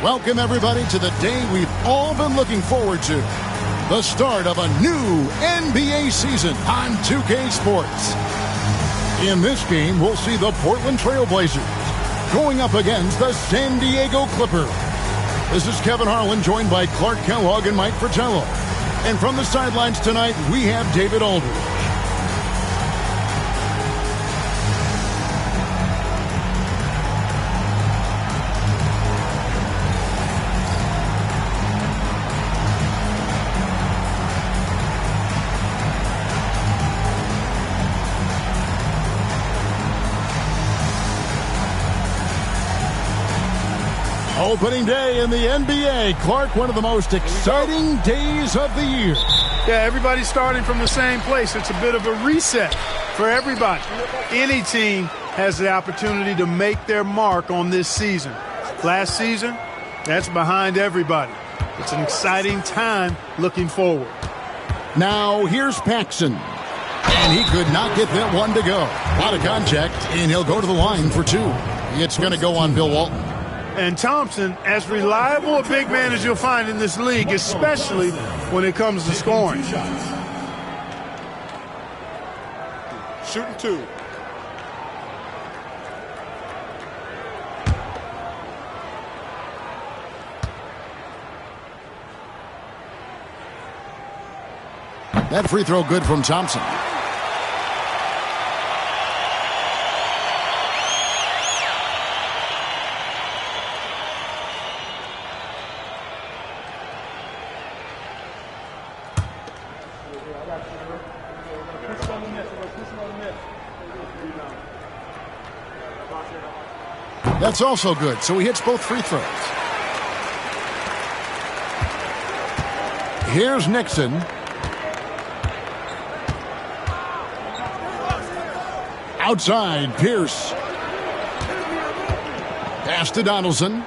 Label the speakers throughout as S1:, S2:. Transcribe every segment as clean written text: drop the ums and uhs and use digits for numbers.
S1: Welcome, everybody, to the day we've all been looking forward to. The start of a new NBA season on 2K Sports. In this game, we'll see the Portland Trail Blazers going up against the San Diego Clippers. This is Kevin Harlan, joined by Clark Kellogg and Mike Fratello. And from the sidelines tonight, we have David Aldridge. Opening day in the NBA. Clark, one of the most exciting days of the year.
S2: Yeah, everybody's starting from the same place. It's a bit of a reset for everybody. Any team has the opportunity to make their mark on this season. Last season, that's behind everybody. It's an exciting time looking forward.
S1: Now, here's Paxson. And he could not get that one to go. A lot of contact, and he'll go to the line for two. It's going to go on Bill Walton.
S2: And Thompson, as reliable a big man as you'll find in this league, especially when it comes to scoring.
S3: Shooting two.
S1: That free throw good from Thompson. That's also good, so he hits both free throws. Here's Nixon. Outside, Pierce. Pass to Donaldson.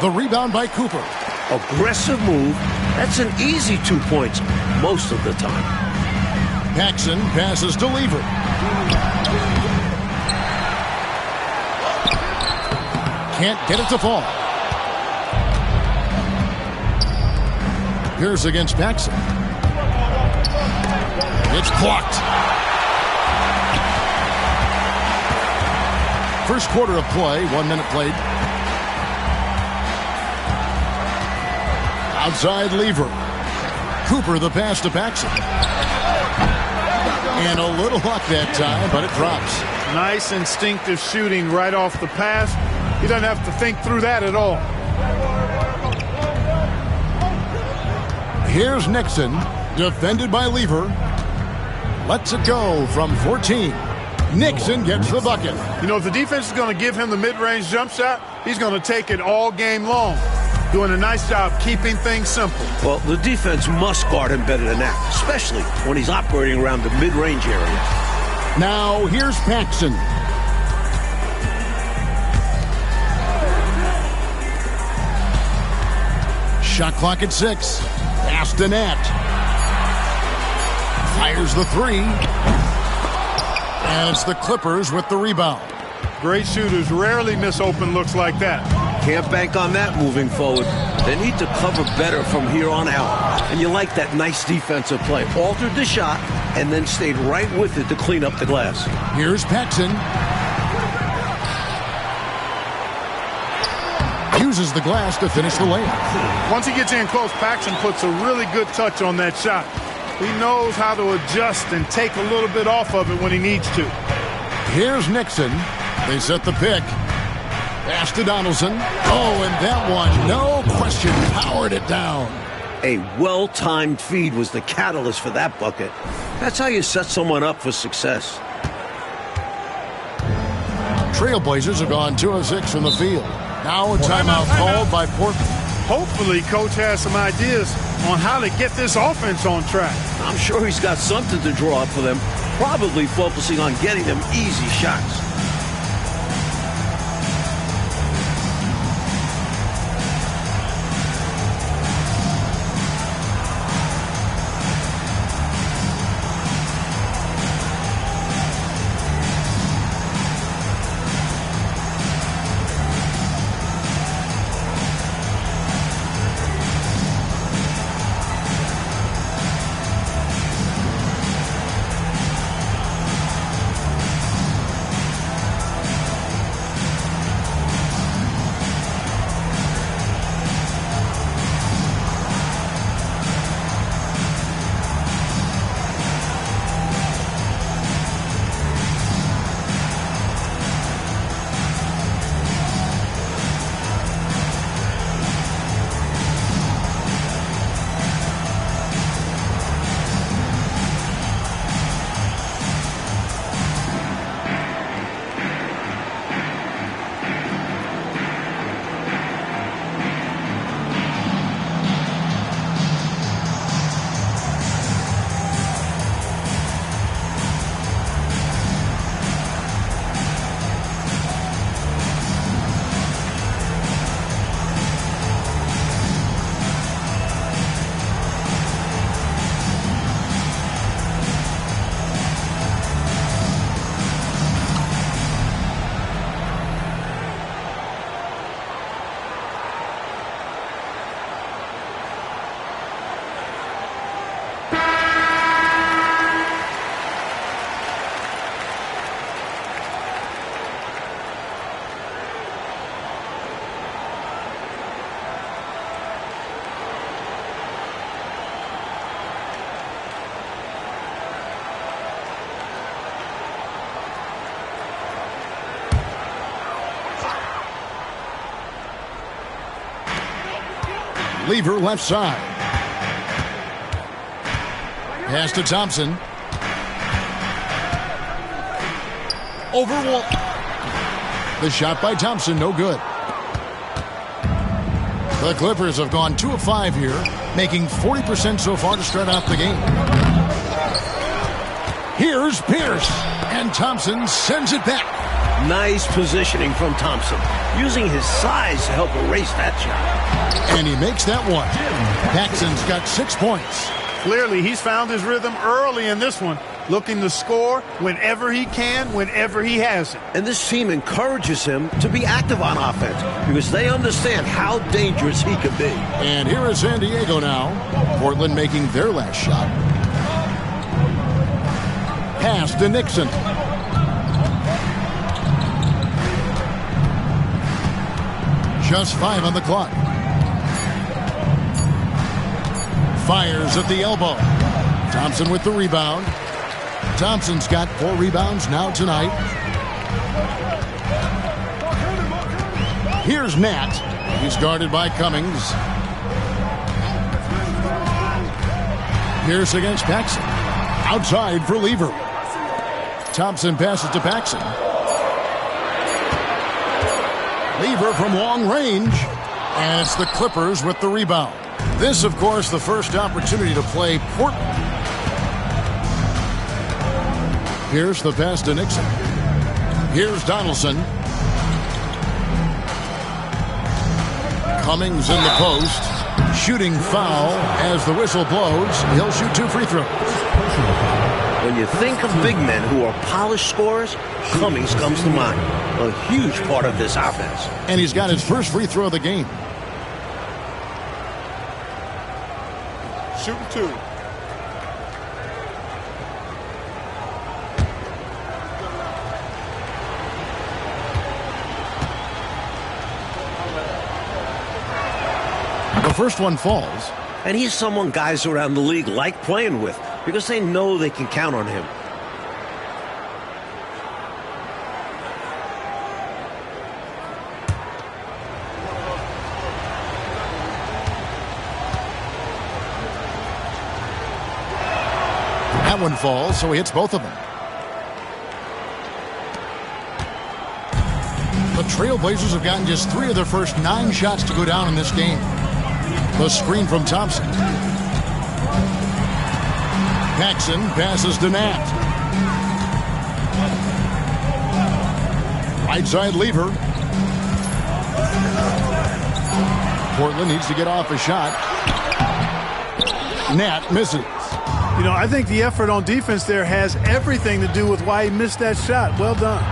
S1: The rebound by Cooper.
S4: Aggressive move. That's an easy 2 points most of the time.
S1: Paxson passes to Lever. Can't get it to fall. Pierce against Paxson. It's blocked. First quarter of play, 1 minute played. Outside Lever. Cooper the pass to Paxson. And a little luck that time, but it drops.
S2: Nice instinctive shooting right off the pass. He doesn't have to think through that at all.
S1: Here's Nixon, defended by Lever. Lets it go from 14. Nixon gets the bucket.
S2: You know, if the defense is going to give him the mid-range jump shot, he's going to take it all game long. Doing a nice job keeping things simple.
S4: Well, the defense must guard him better than that, especially when he's operating around the mid-range area.
S1: Now, here's Paxson. Shot clock at 6. Pass to Nat. Fires the three. And it's the Clippers with the rebound.
S2: Great shooters rarely miss open looks like that.
S4: Can't bank on that moving forward. They need to cover better from here on out. And you like that nice defensive play. Altered the shot and then stayed right with it to clean up the glass.
S1: Here's Paxson. Uses the glass to finish the layup.
S2: Once he gets in close, Paxson puts a really good touch on that shot. He knows how to adjust and take a little bit off of it when he needs to.
S1: Here's Nixon. They set the pick. Pass to Donaldson. Oh, and that one, no question, powered it down.
S4: A well-timed feed was the catalyst for that bucket. That's how you set someone up for success.
S1: Trailblazers have gone 2 of 6 from the field. Now a timeout called by Portland.
S2: Hopefully, Coach has some ideas on how to get this offense on track.
S4: I'm sure he's got something to draw up for them, probably focusing on getting them easy shots.
S1: Lever left side. Pass to Thompson. Over Wall. The shot by Thompson, no good. The Clippers have gone 2 of 5 here, making 40% so far to start off the game. Here's Pierce, and Thompson sends it back.
S4: Nice positioning from Thompson, using his size to help erase that shot.
S1: And he makes that one. Paxson's got 6 points.
S2: Clearly, he's found his rhythm early in this one, looking to score whenever he can, whenever he has it.
S4: And this team encourages him to be active on offense because they understand how dangerous he can be.
S1: And here is San Diego now. Portland making their last shot. Pass to Nixon. Just 5 on the clock. Fires at the elbow. Thompson with the rebound. Thompson's got 4 rebounds now tonight. Here's Nat. He's guarded by Cummings. Pierce against Paxson. Outside for Lever. Thompson passes to Paxson. Lever from long range. And it's the Clippers with the rebound. This, of course, the first opportunity to play Portland. Here's the pass to Nixon. Here's Donaldson. Cummings in the post. Shooting foul as the whistle blows. He'll shoot 2 free throws.
S4: When you think of big men who are polished scorers, Cummings comes to mind. A huge part of this offense.
S1: And he's got his first free throw of the game.
S3: Shooting 2.
S1: The first one falls.
S4: And he's someone guys around the league like playing with because they know they can count on him.
S1: That one falls, so he hits both of them. The Trailblazers have gotten just 3 of their first 9 shots to go down in this game. The screen from Thompson. Paxson passes to Nat. Right side Lever. Portland needs to get off a shot. Nat misses.
S2: You know, I think the effort on defense there has everything to do with why he missed that shot. Well done.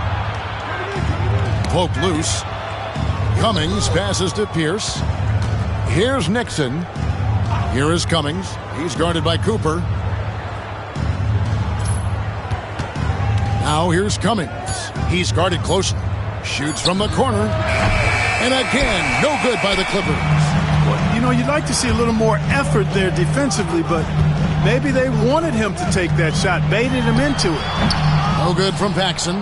S1: Poked loose. Cummings passes to Pierce. Here's Nixon. Here is Cummings. He's guarded by Cooper. Now here's Cummings. He's guarded closely. Shoots from the corner. And again, no good by the Clippers.
S2: Well, you know, you'd like to see a little more effort there defensively, but maybe they wanted him to take that shot, baited him into it.
S1: No good from Paxson.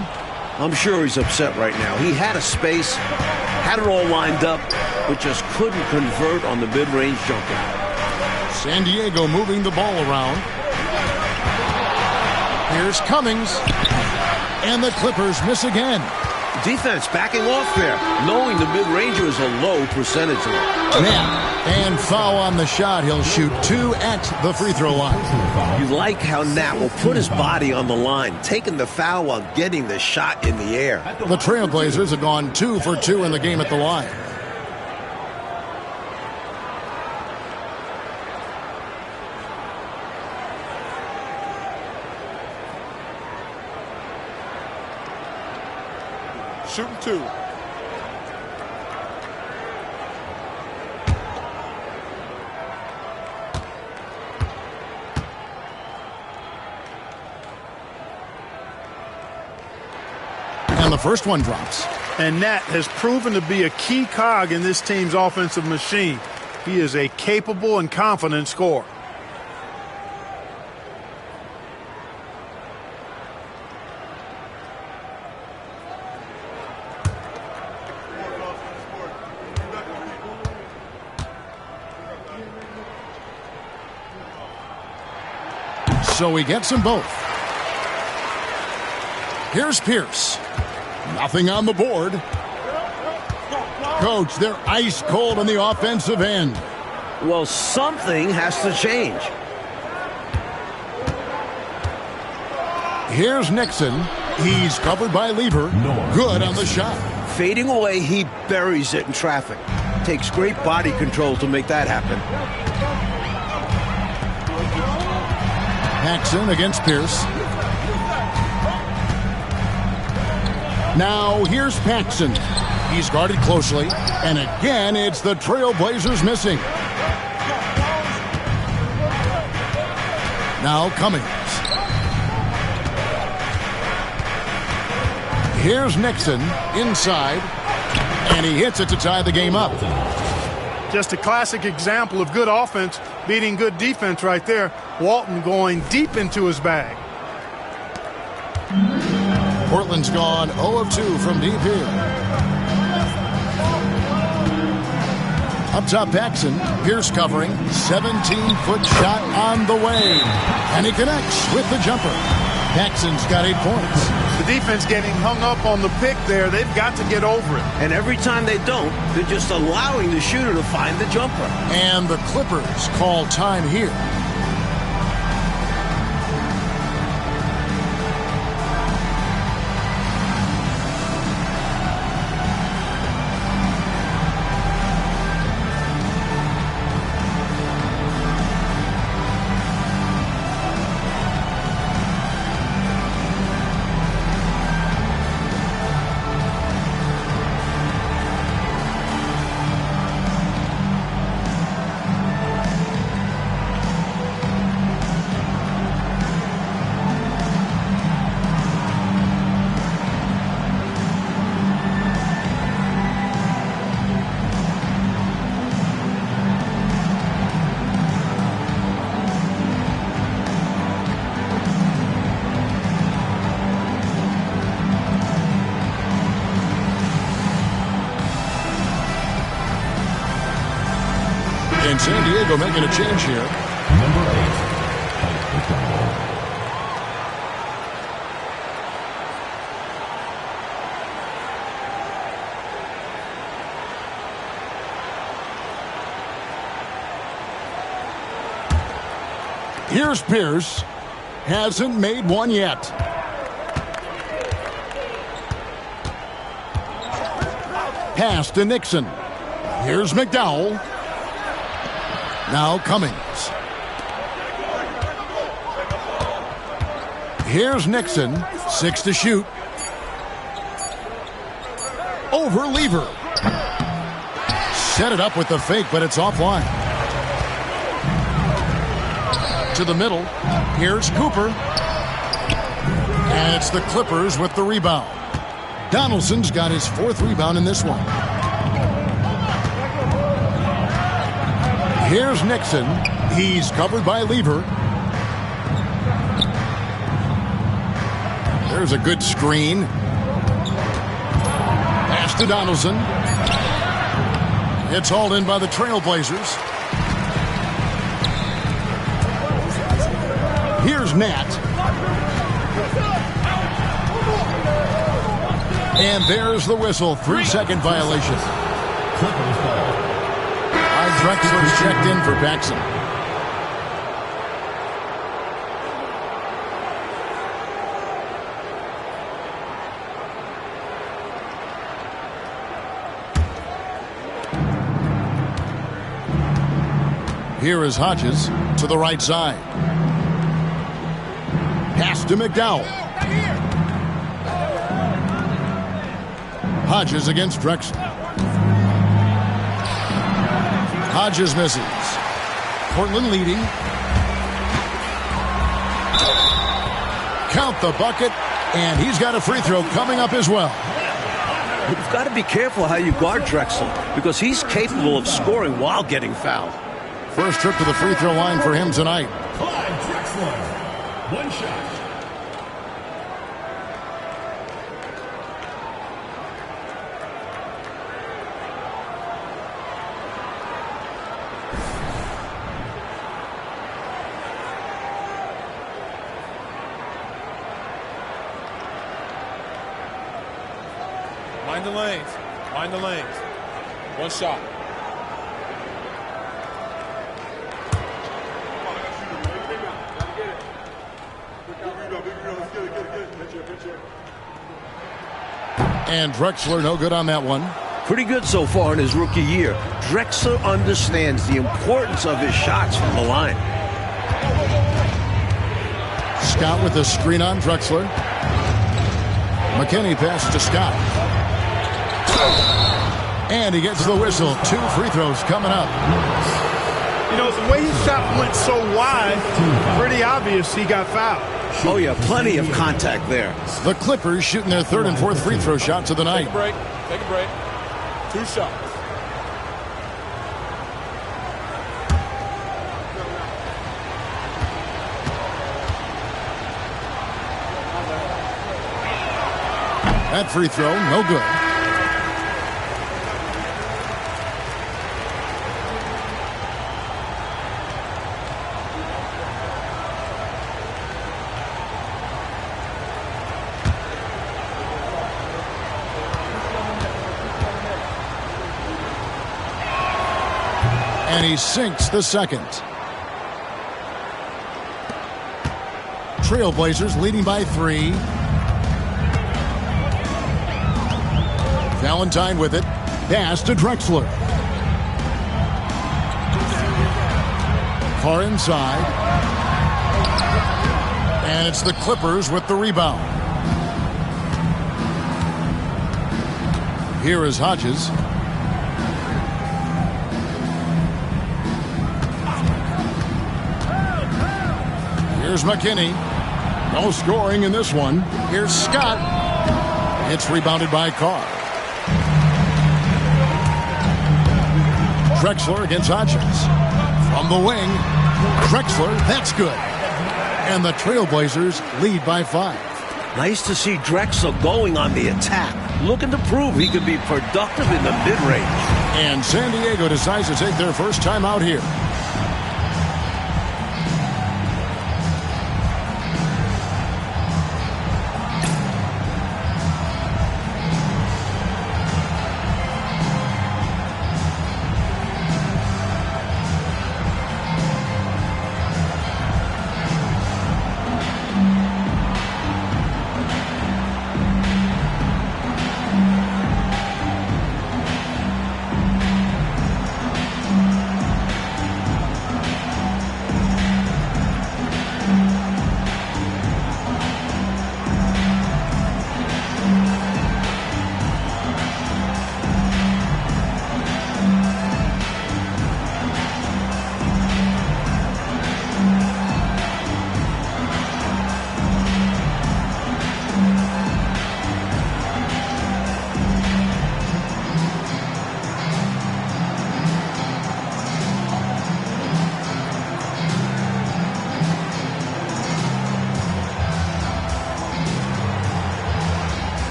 S4: I'm sure he's upset right now. He had a space, had it all lined up, but just couldn't convert on the mid-range jumper.
S1: San Diego moving the ball around. Here's Cummings. And the Clippers miss again.
S4: Defense backing off there, knowing the mid-ranger is a low percentage.
S1: Nat, and foul on the shot. He'll shoot 2 at the free throw line.
S4: You like how Nat will put his body on the line, taking the foul while getting the shot in the air.
S1: The Trailblazers have gone 2 for 2 in the game at the line.
S3: Shooting 2.
S1: And the first one drops.
S2: And Nat has proven to be a key cog in this team's offensive machine. He is a capable and confident scorer.
S1: So he gets them both. Here's Pierce. Nothing on the board. Coach, they're ice cold on the offensive end.
S4: Well, something has to change.
S1: Here's Nixon. He's covered by Lever. Good on the shot.
S4: Fading away, he buries it in traffic. Takes great body control to make that happen.
S1: Paxson against Pierce. Now here's Paxson. He's guarded closely. And again, it's the Trailblazers missing. Now Cummings. Here's Nixon inside. And he hits it to tie the game up.
S2: Just a classic example of good offense beating good defense right there. Walton going deep into his bag.
S1: Portland's gone 0 of 2 from deep here. Up top, Paxson. Pierce covering. 17-foot shot on the way. And he connects with the jumper. Paxson's got 8 points.
S2: The defense getting hung up on the pick there. They've got to get over it.
S4: And every time they don't, they're just allowing the shooter to find the jumper.
S1: And the Clippers call time here. And San Diego making a change here.
S5: Number 8, Mike McDonald.
S1: Here's Pierce. Hasn't made one yet. Pass to Nixon. Here's McDowell. Now Cummings. Here's Nixon. 6 to shoot. Over Lever. Set it up with the fake, but it's offline. To the middle. Here's Cooper. And it's the Clippers with the rebound. Donaldson's got his 4th rebound in this one. Here's Nixon. He's covered by Lever. There's a good screen. Pass to Donaldson. It's hauled in by the Trailblazers. Here's Nat. And there's the whistle. 3-second violation.
S5: Clippers ball.
S1: Drexler's checked in for Paxson. Here is Hodges to the right side. Pass to McDowell. Hodges against Drexler. Hodges misses. Portland leading. Count the bucket, and he's got a free throw coming up as well.
S4: You've got to be careful how you guard Drexler because he's capable of scoring while getting fouled.
S1: First trip to the free throw line for him tonight.
S5: Clyde Drexler. 1 shot.
S3: Mind the lanes. Mind the lanes. One shot.
S1: And Drexler no good on that one.
S4: Pretty good so far in his rookie year. Drexler understands the importance of his shots from the line.
S1: Scott with the screen on Drexler. McKinney passes to Scott. And he gets the whistle. 2 free throws coming up.
S2: You know, the way his shot went so wide, pretty obvious he got fouled.
S4: Oh, yeah, plenty of contact there.
S1: The Clippers shooting their 3rd and 4th free throw shots of the night.
S3: Take a break. Take a break. 2 shots.
S1: That free throw, no good. And he sinks the second. Trailblazers leading by 3. Valentine with it. Pass to Drexler. Far inside. And it's the Clippers with the rebound. Here is Hodges. Here's McKinney. No scoring in this one. Here's Scott. It's rebounded by Carr. Drexler against Hodges. From the wing. Drexler, that's good. And the Trailblazers lead by 5.
S4: Nice to see Drexler going on the attack, looking to prove he could be productive in the mid-range.
S1: And San Diego decides to take their first time out here.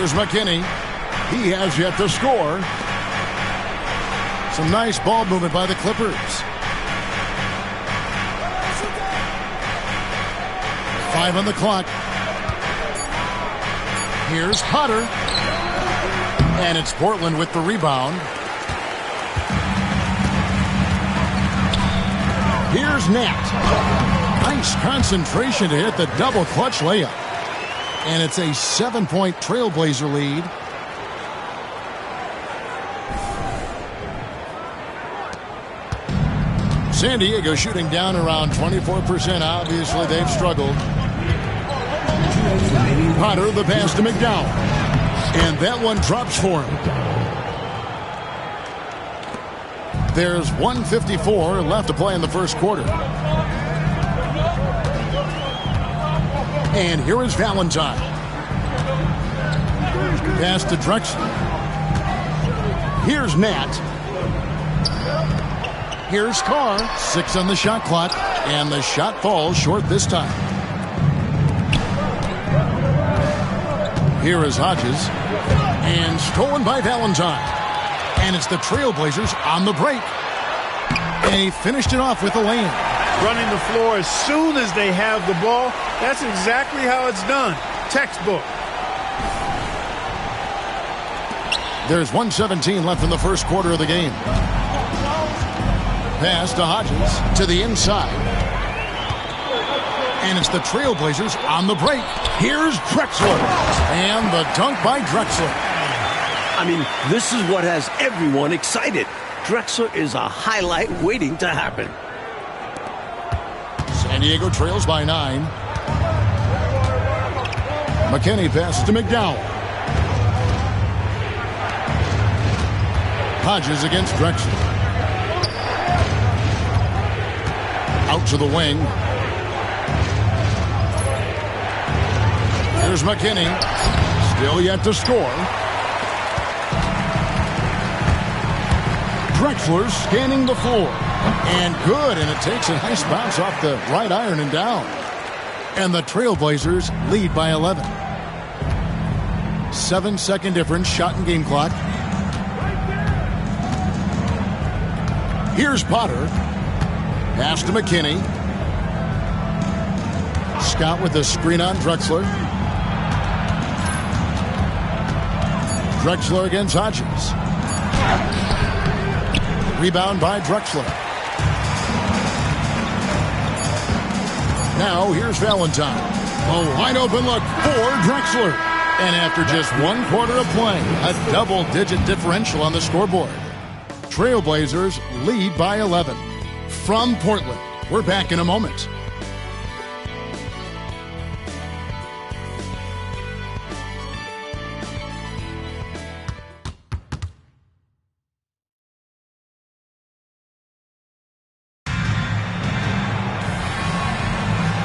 S1: Here's McKinney. He has yet to score. Some nice ball movement by the Clippers. 5 on the clock. Here's Potter. And it's Portland with the rebound. Here's Nat. Nice concentration to hit the double clutch layup. And it's a 7-point Trailblazer lead. San Diego shooting down around 24%. Obviously, they've struggled. Potter, the pass to McDowell. And that one drops for him. There's 1:54 left to play in the first quarter. And here is Valentine. Pass to Drexler. Here's Nat. Here's Carr. 6 on the shot clock. And the shot falls short this time. Here is Hodges. And stolen by Valentine. And it's the Trailblazers on the break. And he finished it off with a lane.
S2: Running the floor as soon as they have the ball. That's exactly how it's done. Textbook.
S1: There's 1:17 left in the first quarter of the game. Pass to Hodges to the inside. And it's the Trailblazers on the break. Here's Drexler. And the dunk by Drexler.
S4: I mean, this is what has everyone excited. Drexler is a highlight waiting to happen.
S1: San Diego trails by 9. McKinney passes to McDowell. Hodges against Drexler. Out to the wing. Here's McKinney. Still yet to score. Drexler scanning the floor. And good, and it takes a nice bounce off the right iron and down. And the Trailblazers lead by 11. 7-second difference, shot and game clock. Here's Potter. Pass to McKinney. Scott with the screen on Drexler. Drexler against Hodges. Rebound by Drexler. Now here's Valentine. A wide open look for Drexler. And after just 1 quarter of play, a double-digit differential on the scoreboard. Trailblazers lead by 11. From Portland, we're back in a moment.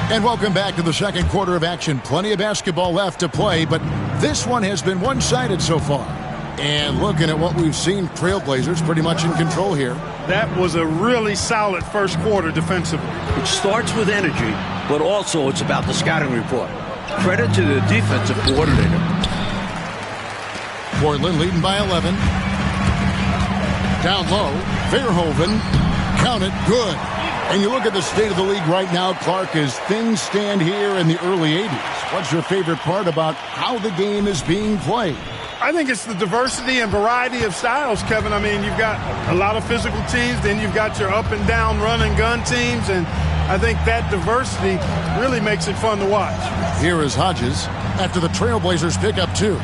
S1: And welcome back to the second quarter of action. Plenty of basketball left to play, but this one has been one-sided so far. And looking at what we've seen, Trailblazers pretty much in control here.
S2: That was a really solid first quarter defensively.
S4: It starts with energy, but also it's about the scouting report. Credit to the defensive coordinator.
S1: Portland leading by 11. Down low, Verhoeven. Count it, good. And you look at the state of the league right now, Clark, as things stand here in the early 80s. What's your favorite part about how the game is being played?
S2: I think it's the diversity and variety of styles, Kevin. I mean, you've got a lot of physical teams, then you've got your up and down run and gun teams, and I think that diversity really makes it fun to watch.
S1: Here is Hodges after the Trailblazers pick up 2.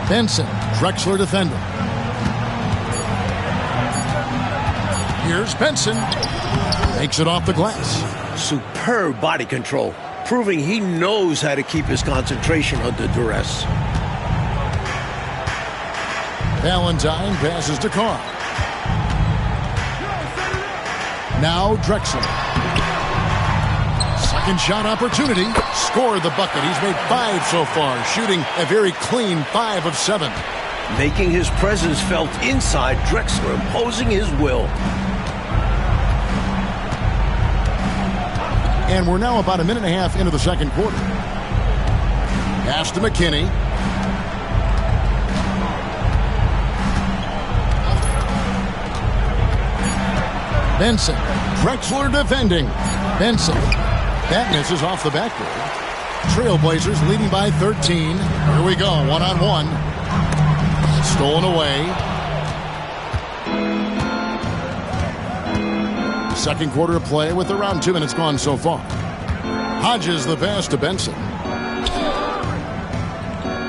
S1: Benson, Drexler defender. Here's Benson. Makes it off the glass.
S4: Superb body control, proving he knows how to keep his concentration under duress.
S1: Valentine passes to Carr. Now Drexler. Second shot opportunity. Scored the bucket. He's made 5 so far, shooting a very clean 5 of 7.
S4: Making his presence felt inside, Drexler imposing his will.
S1: And we're now about a minute and a half into the second quarter. Pass to McKinney. Benson. Drexler defending. Benson. That misses off the backboard. Trailblazers leading by 13. Here we go, one-on-one. Stolen away. Second quarter of play with around 2 minutes gone so far. Hodges the pass to Benson.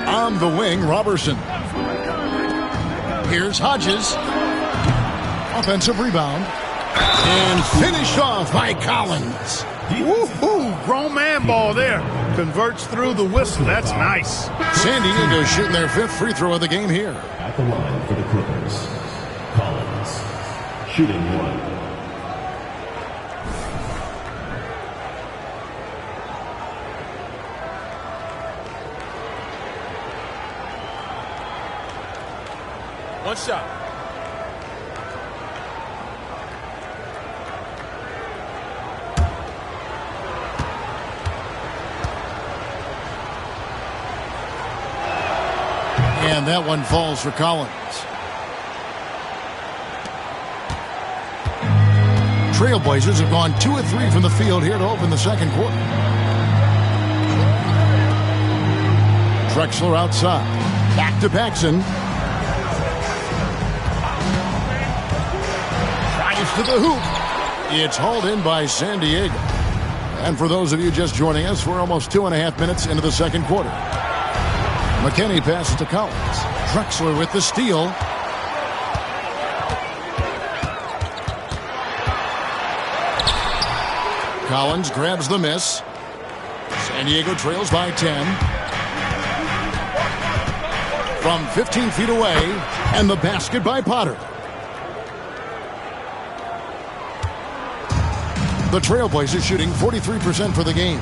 S1: On the wing, Robertson. Here's Hodges. Offensive rebound. And finished off by Collins.
S2: Woohoo! Grown man ball there. Converts through the whistle. That's nice.
S1: San Diego shooting their 5th free throw of the game here.
S5: At the line for the Clippers, Collins, shooting 1.
S3: One shot.
S1: And that one falls for Collins. Trailblazers have gone 2 of 3 from the field here to open the second quarter. Drexler outside. Back to Paxson. Drives to the hoop. It's hauled in by San Diego. And for those of you just joining us, we're almost 2.5 minutes into the second quarter. McKinney passes to Collins. Drexler with the steal. Collins grabs the miss. San Diego trails by 10. From 15 feet away, and the basket by Potter. The Trailblazers shooting 43% for the game.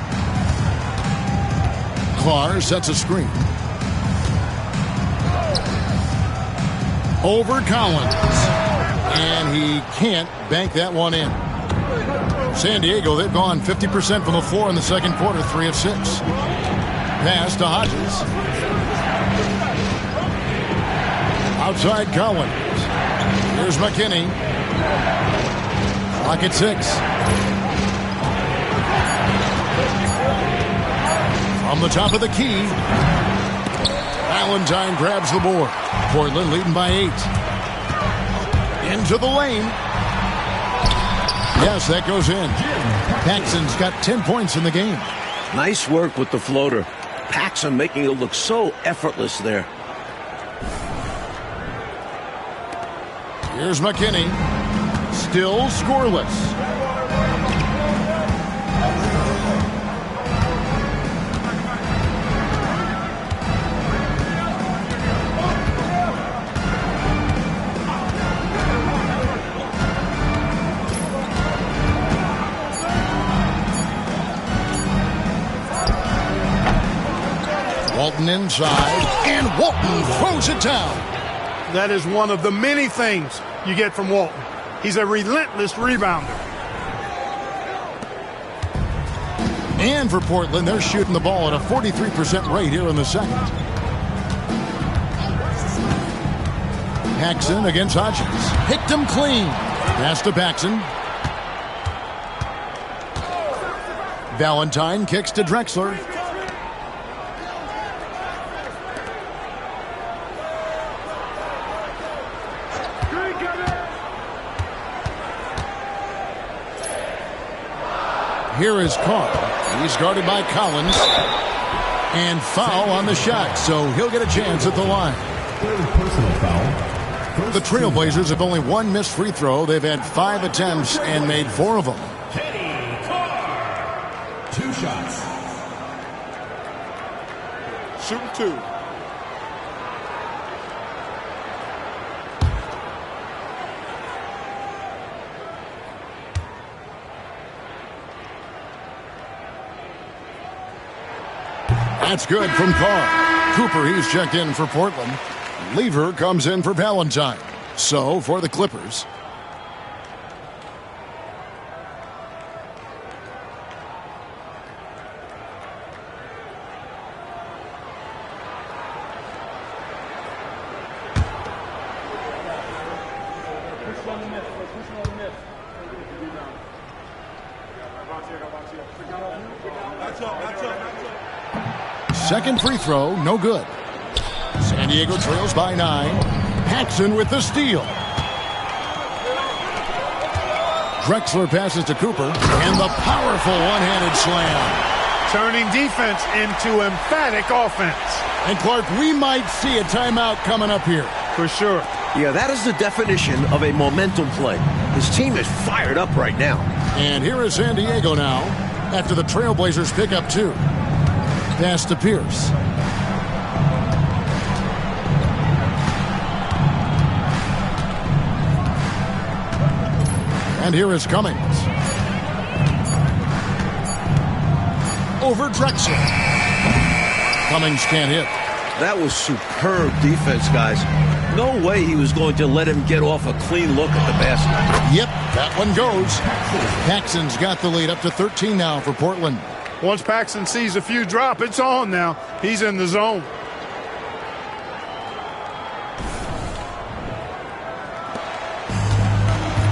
S1: Clark sets a screen. Over Collins. And he can't bank that one in. San Diego, they've gone 50% from the floor in the second quarter, 3 of 6. Pass to Hodges. Outside Collins. Here's McKinney. Clock at 6. From the top of the key. Valentine grabs the board. Portland leading by 8. Into the lane. Yes, that goes in. Paxson's got 10 points in the game.
S4: Nice work with the floater. Paxson making it look so effortless there.
S1: Here's McKinney. Still scoreless. Walton inside, and Walton throws it down.
S2: That is one of the many things you get from Walton. He's a relentless rebounder.
S1: And for Portland, they're shooting the ball at a 43% rate here in the second. Paxson against Hodges. Picked him clean. Pass to Paxson. Valentine kicks to Drexler. Here is Carr. He's guarded by Collins. And foul on the shot, so he'll get a chance at the line.
S5: Personal foul.
S1: The Trailblazers have only 1 missed free throw. They've had 5 attempts and made 4 of them.
S5: Kenny Carr. 2 shots.
S3: Shooting 2.
S1: That's good from Carr. Cooper, he's checked in for Portland. Lever comes in for Valentine. So, for the Clippers. Second free throw, no good. San Diego trails by 9. Paxson with the steal. Drexler passes to Cooper, and the powerful one-handed slam.
S2: Turning defense into emphatic offense.
S1: And Clark, we might see a timeout coming up here.
S2: For sure.
S4: Yeah, that is the definition of a momentum play. His team is fired up right now.
S1: And here is San Diego now, after the Trailblazers pick up 2. Pass to Pierce. And here is Cummings. Over Drexler. Cummings can't hit.
S4: That was superb defense, guys. No way he was going to let him get off a clean look at the basket.
S1: Yep, that one goes. Paxson's got the lead up to 13 now for Portland.
S2: Once Paxson sees a few drop, it's on now. He's in the zone.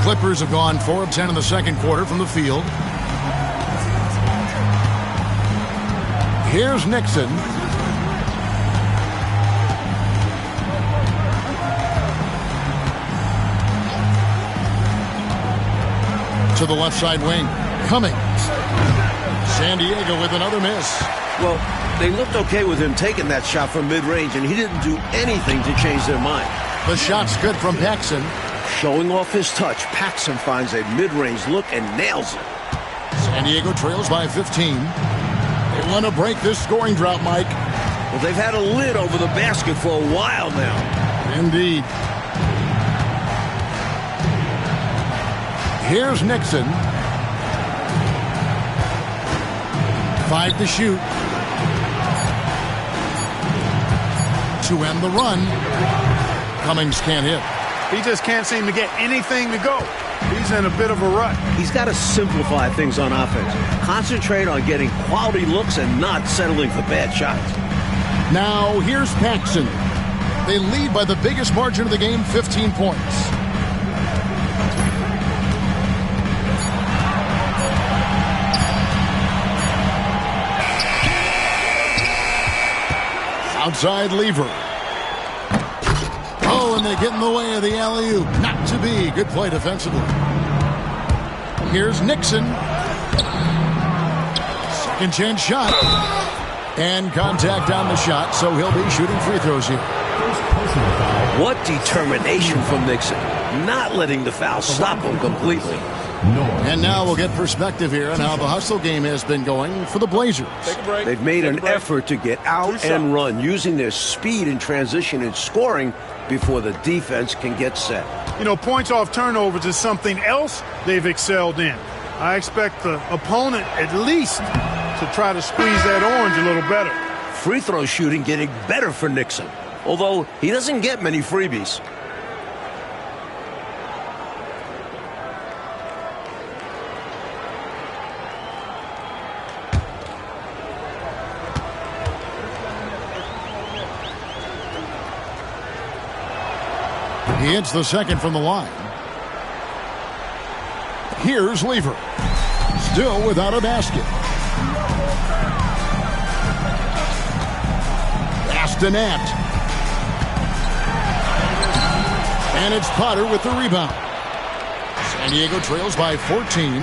S1: Clippers have gone 4 of 10 in the second quarter from the field. Here's Nixon. To the left side wing. Cummings. San Diego with another miss.
S4: Well, they looked okay with him taking that shot from mid-range, and he didn't do anything to change their mind.
S1: The shot's good from Paxson.
S4: Showing off his touch, Paxson finds a mid-range look and nails it.
S1: San Diego trails by 15. They want to break this scoring drought, Mike.
S4: Well, they've had a lid over the basket for a while now.
S1: Indeed. Here's Nixon. 5 to shoot. To end the run. Cummings can't hit.
S2: He just can't seem to get anything to go. He's in a bit of a rut.
S4: He's got to simplify things on offense. Concentrate on getting quality looks and not settling for bad shots.
S1: Now, here's Paxson. They lead by the biggest margin of the game, 15 points. Outside Lever. Oh, and they get in the way of the alley-oop. Not to be. Good play defensively. Here's Nixon. Second chance shot. And contact on the shot, so he'll be shooting free throws here.
S4: What determination from Nixon. Not letting the foul stop him completely.
S1: And now we'll get perspective here on how the hustle game has been going for the Blazers.
S4: They've made an effort to get out and run, using their speed in transition and scoring before the defense can get set.
S2: You know, points off turnovers is something else they've excelled in. I expect the opponent at least to try to squeeze that orange a little better.
S4: Free throw shooting getting better for Nixon, although he doesn't get many freebies.
S1: He hits the second from the line. Here's Lever. Still without a basket. Astonat. And it's Potter with the rebound. San Diego trails by 14.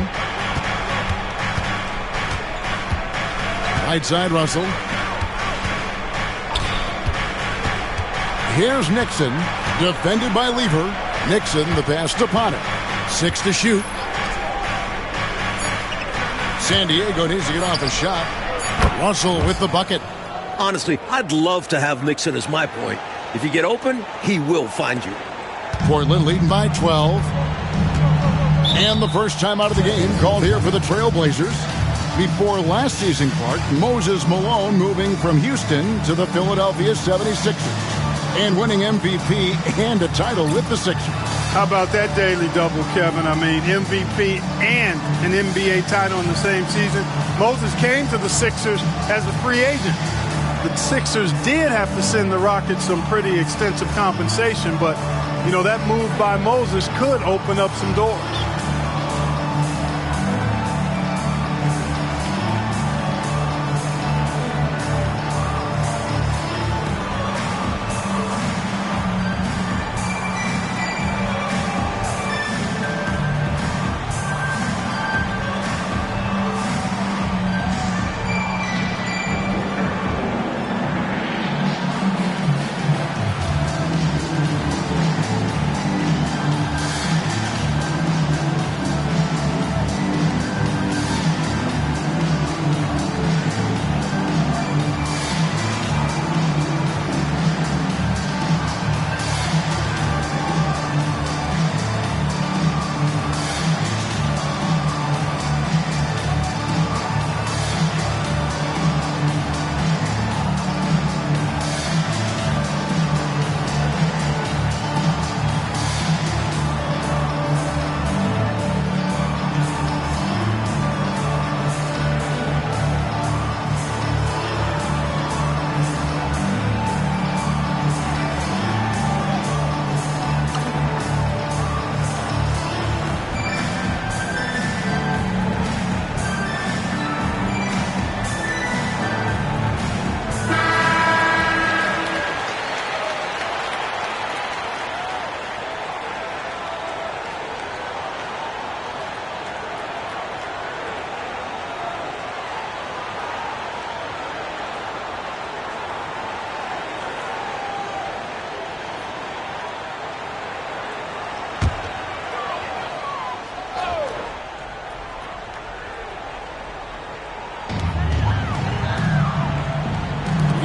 S1: Right side Russell. Here's Nixon. Defended by Lever. Nixon, the pass to Potter. 6 to shoot. San Diego needs to get off a shot. Russell with the bucket.
S4: Honestly, I'd love to have Nixon as my point. If you get open, he will find you.
S1: Portland leading by 12. And the first time out of the game called here for the Trailblazers. Before last season, Clark, Moses Malone moving from Houston to the Philadelphia 76ers. And winning MVP and a title with the Sixers.
S2: How about that daily double, Kevin? I mean, MVP and an NBA title in the same season. Moses came to the Sixers as a free agent. The Sixers did have to send the Rockets some pretty extensive compensation, but, you know, that move by Moses could open up some doors.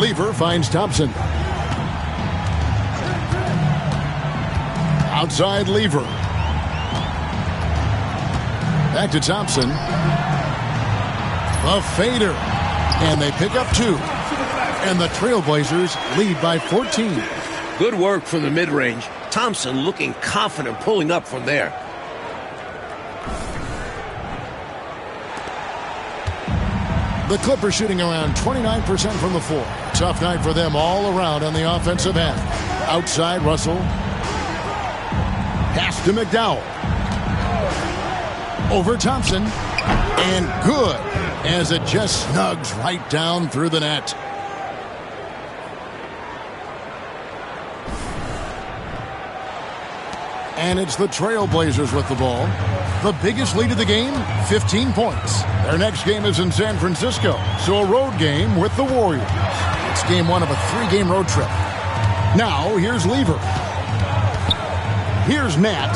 S1: Lever finds Thompson. Outside Lever. Back to Thompson. A fader. And they pick up 2. And the Trailblazers lead by 14.
S4: Good work from the mid-range. Thompson looking confident pulling up from there.
S1: The Clippers shooting around 29% from the floor. Tough night for them all around on the offensive end. Outside Russell. Pass to McDowell. Over Thompson. And good as it just snugs right down through the net. And it's the Trailblazers with the ball. The biggest lead of the game, 15 points. Their next game is in San Francisco, so a road game with the Warriors. It's game 1 of a 3-game road trip. Now, here's Lever. Here's Nat.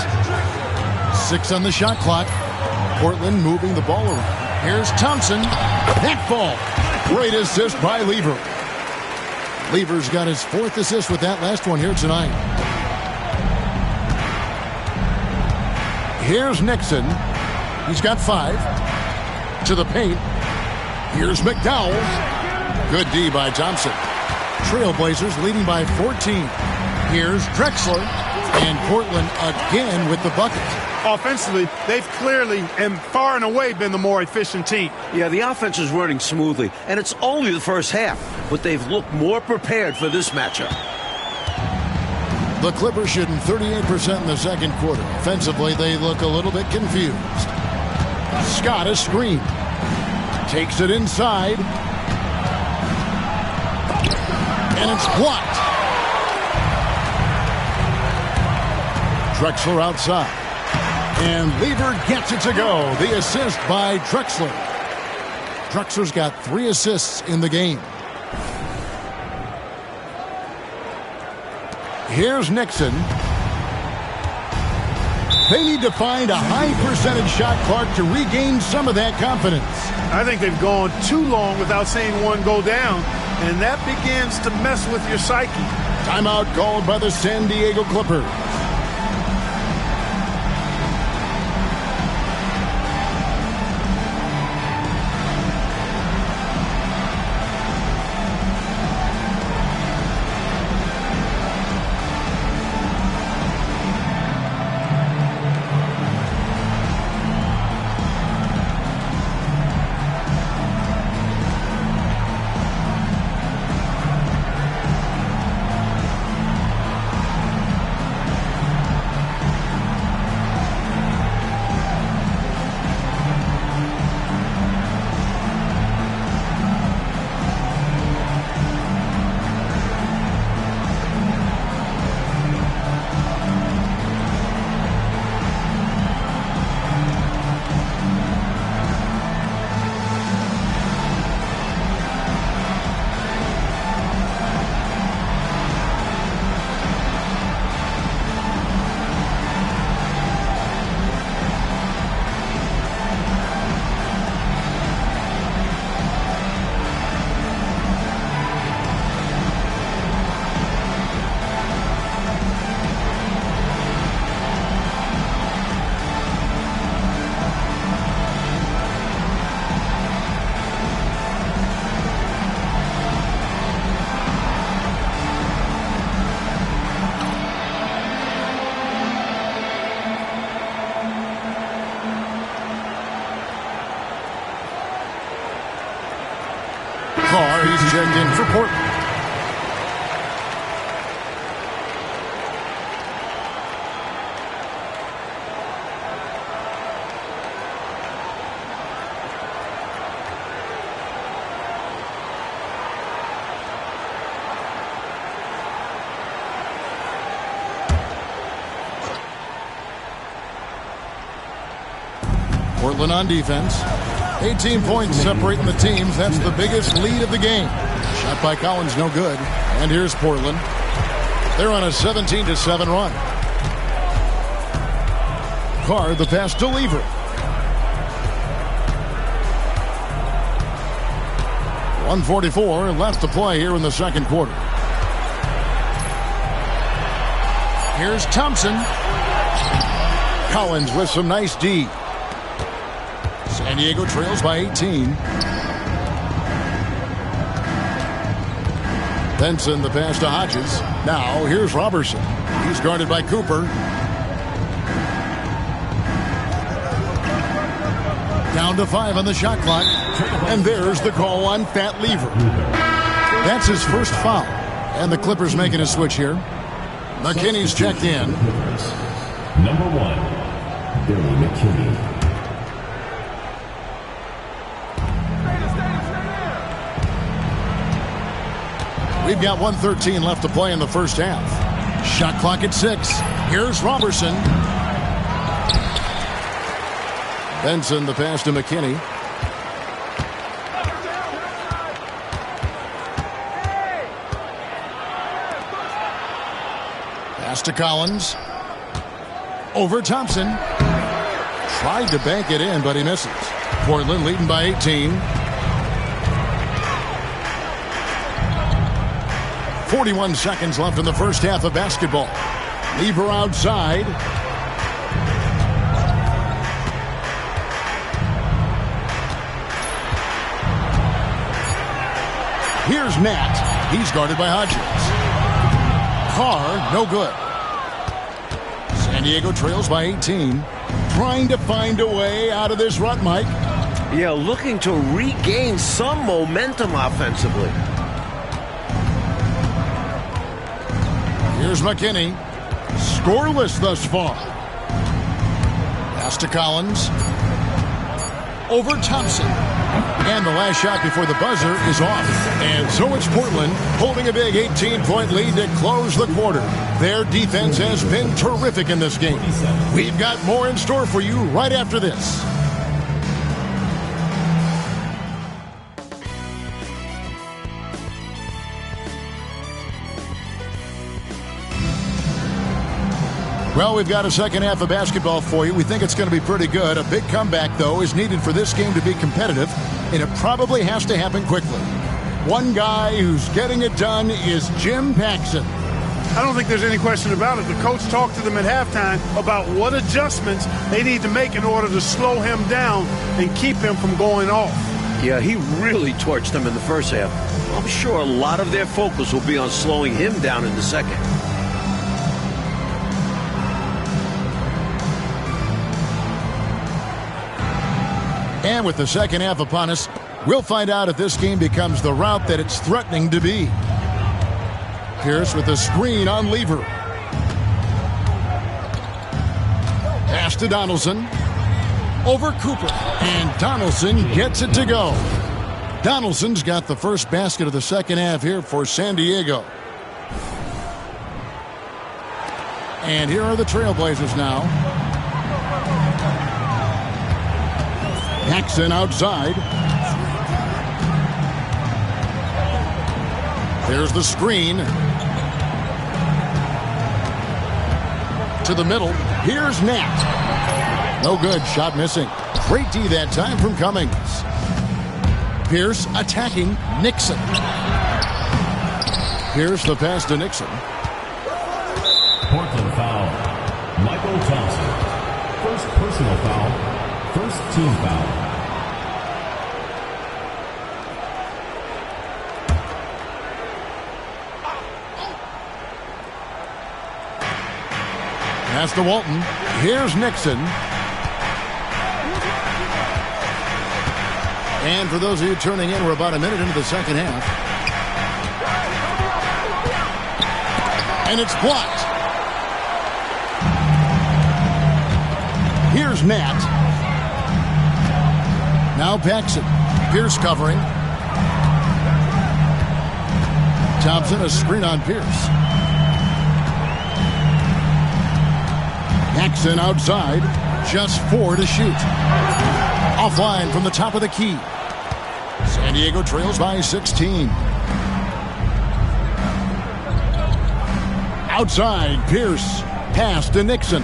S1: 6 on the shot clock. Portland moving the ball around. Here's Thompson. That ball. Great assist by Lever. Lever's got his 4th assist with that last one here tonight. Here's Nixon. He's got 5. To the paint. Here's McDowell. Good D by Thompson. Trailblazers leading by 14. Here's Drexler. And Portland again with the bucket.
S2: Offensively, they've clearly and far and away been the more efficient team.
S4: Yeah, the offense is running smoothly, and it's only the first half, but they've looked more prepared for this matchup.
S1: The Clippers shooting 38% in the second quarter. Offensively, they look a little bit confused. Scott a screen. Takes it inside. And it's blocked. Drexler outside. And Lever gets it to go. The assist by Drexler. Drexler's got 3 assists in the game. Here's Nixon. They need to find a high percentage shot, Clark, to regain some of that confidence.
S2: I think they've gone too long without seeing one go down, and that begins to mess with your psyche.
S1: Timeout called by the San Diego Clippers. He's checked in for Portland. Portland on defense. 18 points separating the teams. That's the biggest lead of the game. Shot by Collins, no good. And here's Portland. They're on a 17-7 run. Carr, the pass to Lever. 1:44 left to play here in the second quarter. Here's Thompson. Collins with some nice D. San Diego trails by 18. Benson, the pass to Hodges. Now here's Robertson. He's guarded by Cooper. Down to 5 on the shot clock. And there's the call on Fat Lever. That's his first foul. And the Clippers making a switch here. McKinney's checked in.
S5: Number 1, Billy McKinney.
S1: We've got 1:13 left to play in the first half. Shot clock at 6. Here's Robertson. Benson, the pass to McKinney. Pass to Collins. Over Thompson. Tried to bank it in, but he misses. Portland leading by 18. 41 seconds left in the first half of basketball. Lever outside. Here's Nat. He's guarded by Hodges. Carr, no good. San Diego trails by 18. Trying to find a way out of this rut, Mike.
S4: Yeah, looking to regain some momentum offensively.
S1: Here's McKinney. Scoreless thus far. Pass to Collins. Over Thompson. And the last shot before the buzzer is off. And so it's Portland holding a big 18-point lead to close the quarter. Their defense has been terrific in this game. We've got more in store for you right after this. Well, we've got a second half of basketball for you. We think it's going to be pretty good. A big comeback, though, is needed for this game to be competitive, and it probably has to happen quickly. One guy who's getting it done is Jim Paxson.
S2: I don't think there's any question about it. The coach talked to them at halftime about what adjustments they need to make in order to slow him down and keep him from going off.
S4: Yeah, he really torched them in the first half. I'm sure a lot of their focus will be on slowing him down in the second.
S1: And with the second half upon us, we'll find out if this game becomes the route that it's threatening to be. Pierce with a screen on Lever. Pass to Donaldson. Over Cooper. And Donaldson gets it to go. Donaldson's got the first basket of the second half here for San Diego. And here are the Trailblazers now. Paxson outside. There's the screen. To the middle. Here's Nat. No good. Shot missing. Great D that time from Cummings. Pierce attacking Nixon. Pierce the pass to Nixon.
S5: Portland foul. Michael Thompson. First personal foul. First team foul.
S1: Pass to Walton. Here's Nixon. And for those of you tuning in, we're about a minute into the second half. And it's blocked. Here's Nat. Now Paxson. Pierce covering. Thompson, a screen on Pierce. Paxson outside. Just 4 to shoot. Offline from the top of the key. San Diego trails by 16. Outside, Pierce. Pass to Nixon.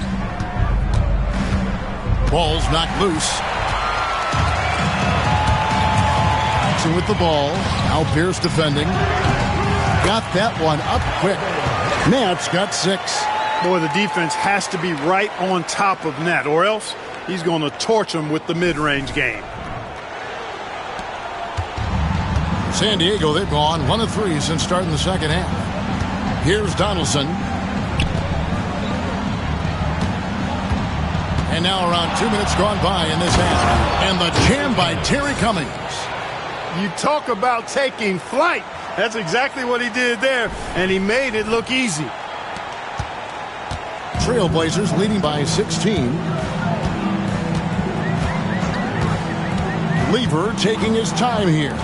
S1: Ball's knocked loose. Paxson with the ball. Now Pierce defending. Got that one up quick. Nat's got 6.
S2: Boy, the defense has to be right on top of Nat, or else he's going to torch him with the mid-range game.
S1: San Diego, they've gone 1 of 3 since starting the second half. Here's Donaldson. And now around 2 minutes gone by in this half. And the jam by Terry Cummings.
S2: You talk about taking flight. That's exactly what he did there, and he made it look easy.
S1: Trailblazers leading by 16. Lever taking his time here.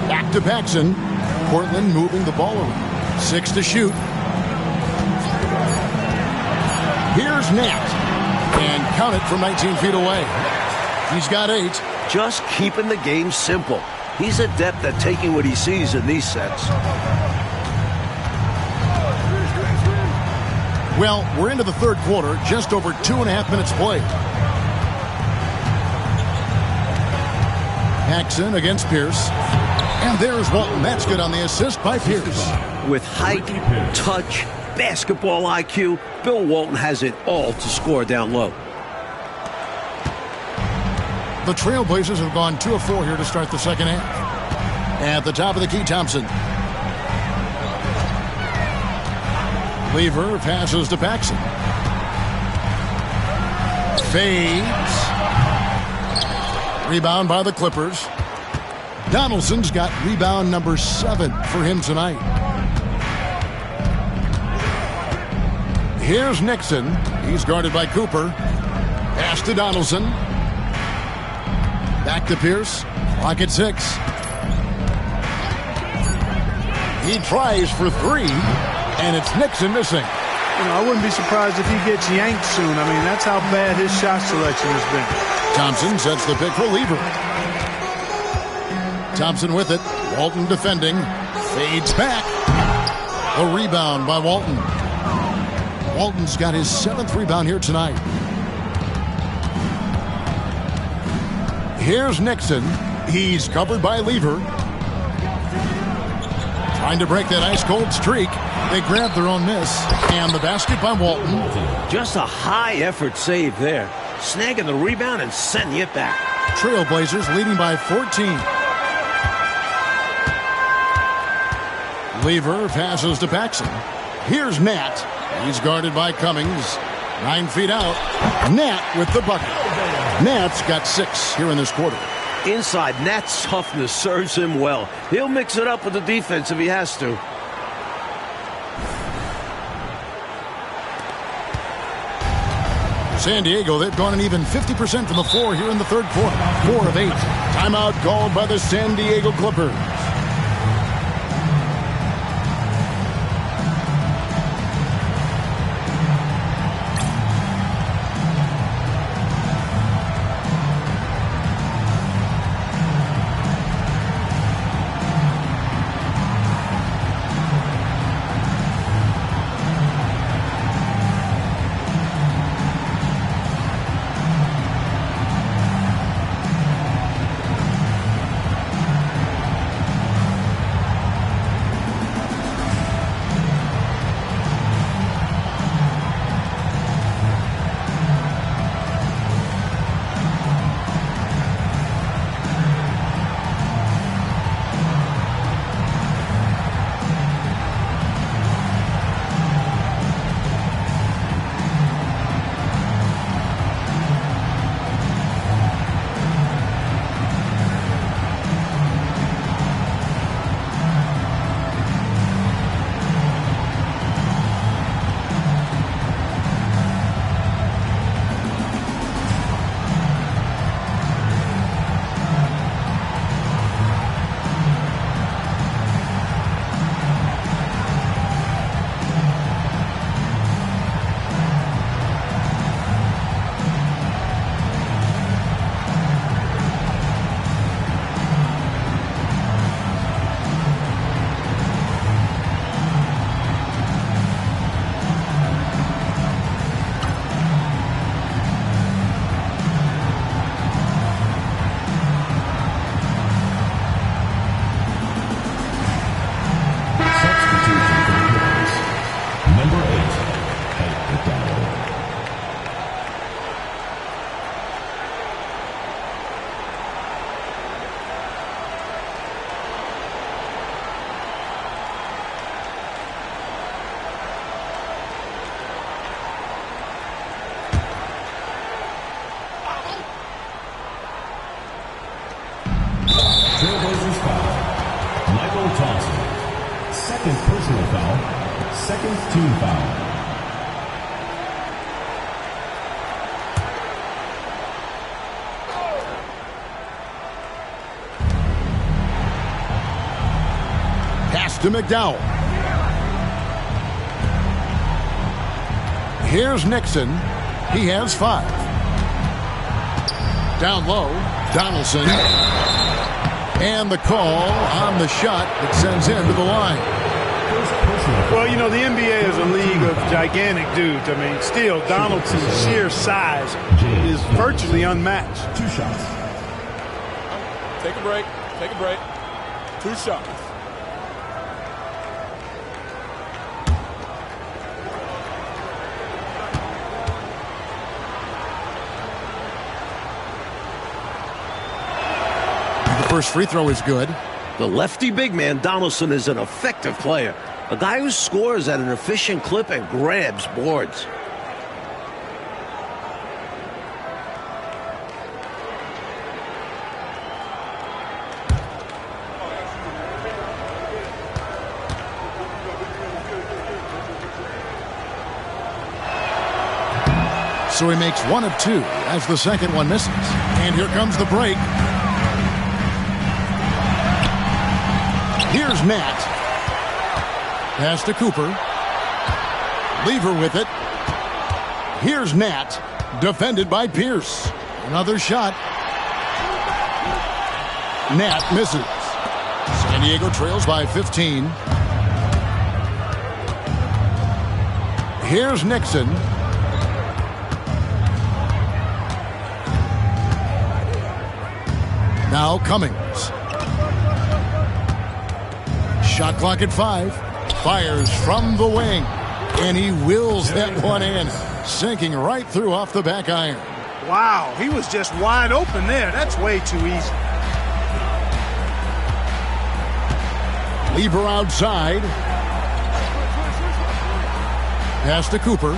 S1: Back to Paxson. Portland moving the ball around. 6 to shoot. Here's Nat. And count it from 19 feet away. He's got 8.
S4: Just keeping the game simple. He's adept at taking what he sees in these sets.
S1: Well, we're into the third quarter, just over 2.5 minutes played. Paxson against Pierce. And there's Walton. That's good on the assist by Pierce.
S4: With height, touch, basketball IQ, Bill Walton has it all to score down low.
S1: The Trailblazers have gone 2 of 4 here to start the second half. At the top of the key, Thompson. Lever passes to Paxson. Fades. Rebound by the Clippers. Donaldson's got rebound number 7 for him tonight. Here's Nixon. He's guarded by Cooper. Pass to Donaldson. Back to Pierce. Clock at 6. He tries for 3, and it's Nixon missing.
S2: You know, I wouldn't be surprised if he gets yanked soon. I mean, that's how bad his shot selection has been.
S1: Thompson sets the pick for Lever. Thompson with it. Walton defending. Fades back. A rebound by Walton. Walton's got his 7th rebound here tonight. Here's Nixon. He's covered by Lever. Trying to break that ice-cold streak. They grab their own miss. And the basket by Walton.
S4: Just a high-effort save there. Snagging the rebound and sending it back.
S1: Trailblazers leading by 14. Lever passes to Paxson. Here's Nat. He's guarded by Cummings. 9 feet out. Nat with the bucket. Nat's got 6 here in this quarter.
S4: Inside, Nat's toughness serves him well. He'll mix it up with the defense if he has to.
S1: San Diego, they've gone an even 50% from the floor here in the third quarter. 4 of 8. Timeout called by the San Diego Clippers.
S5: personal foul. Second team foul.
S1: Pass to McDowell. Here's Nixon. He has 5. Down low, Donaldson. And the call on the shot that sends him to the line.
S2: Well, you know, the NBA is a league of gigantic dudes. I mean, still, Donaldson's sheer size is virtually unmatched.
S5: 2 shots.
S3: Take a break. Take a break. 2 shots.
S1: First free throw is good.
S4: The lefty big man, Donaldson, is an effective player. A guy who scores at an efficient clip and grabs boards.
S1: So he makes 1 of 2 as the second one misses. And here comes the break. Here's Nat. Pass to Cooper. Lever with it. Here's Nat. Defended by Pierce. Another shot. Nat misses. San Diego trails by 15. Here's Nixon. Now Cummings. Shot clock at 5. Fires from the wing. And he wills that one in. Sinking right through off the back iron.
S2: Wow, he was just wide open there. That's way too easy.
S1: Lever outside. Pass to Cooper.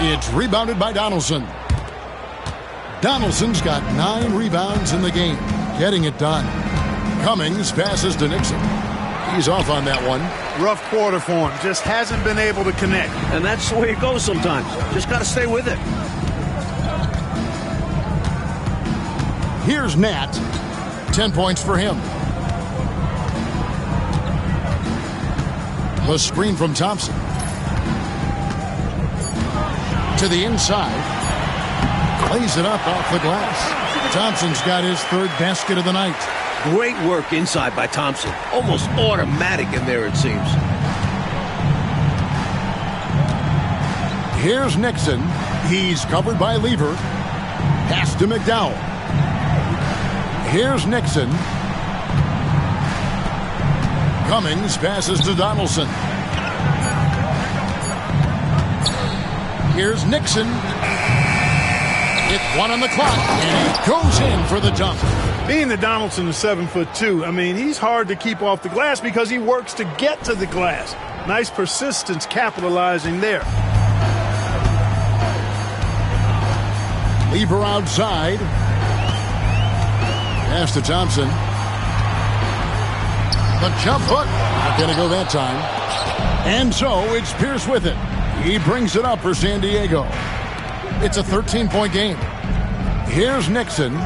S1: It's rebounded by Donaldson. Donaldson's got 9 rebounds in the game. Getting it done. Cummings passes to Nixon. He's off on that one.
S2: Rough quarter for him. Just hasn't been able to connect.
S4: And that's the way it goes sometimes. Just got to stay with it.
S1: Here's Nat. 10 points for him. The screen from Thompson. To the inside. Plays it up off the glass. Thompson's got his 3rd basket of the night.
S4: Great work inside by Thompson. Almost automatic in there, it seems.
S1: Here's Nixon. He's covered by Lever. Pass to McDowell. Here's Nixon. Cummings passes to Donaldson. Here's Nixon. It's 1 on the clock, and he goes in for the dunk.
S2: Being that Donaldson is 7'2", I mean, he's hard to keep off the glass because he works to get to the glass. Nice persistence capitalizing there.
S1: Lever outside. Pass to Thompson. The jump hook. Not going to go that time. And so it's Pierce with it. He brings it up for San Diego. It's a 13-point game. Here's Nixon.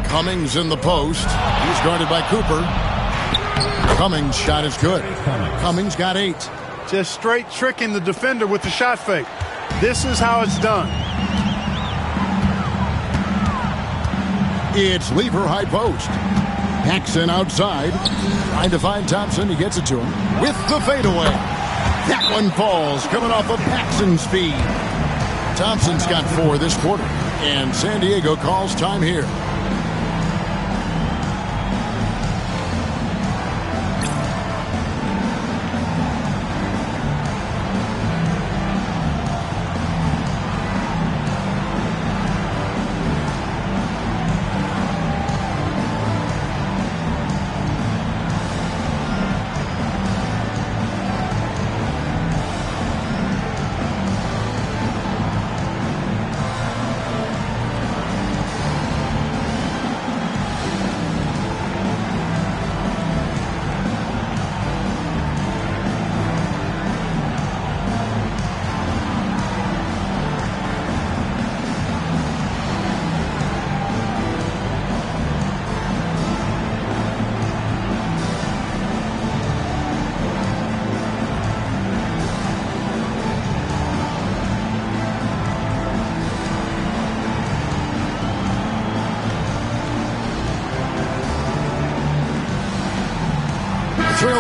S1: Cummings in the post. He's guarded by Cooper. Cummings' shot is good. Cummings got 8.
S2: Just straight tricking the defender with the shot fake. This is how it's done.
S1: It's Lever high post. Paxson outside. Trying to find Thompson. He gets it to him with the fadeaway. That one falls, coming off of Paxson's speed. Thompson's got 4 this quarter. And San Diego calls time here.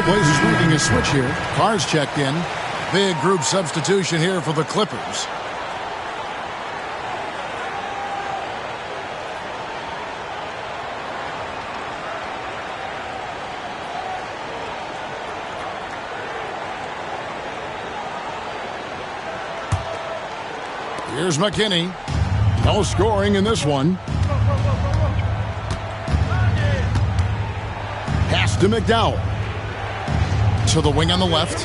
S1: Trailblazers making a switch here. Carr's checked in. Big group substitution here for the Clippers. Here's McKinney. No scoring in this one. Pass to McDowell. To the wing on the left.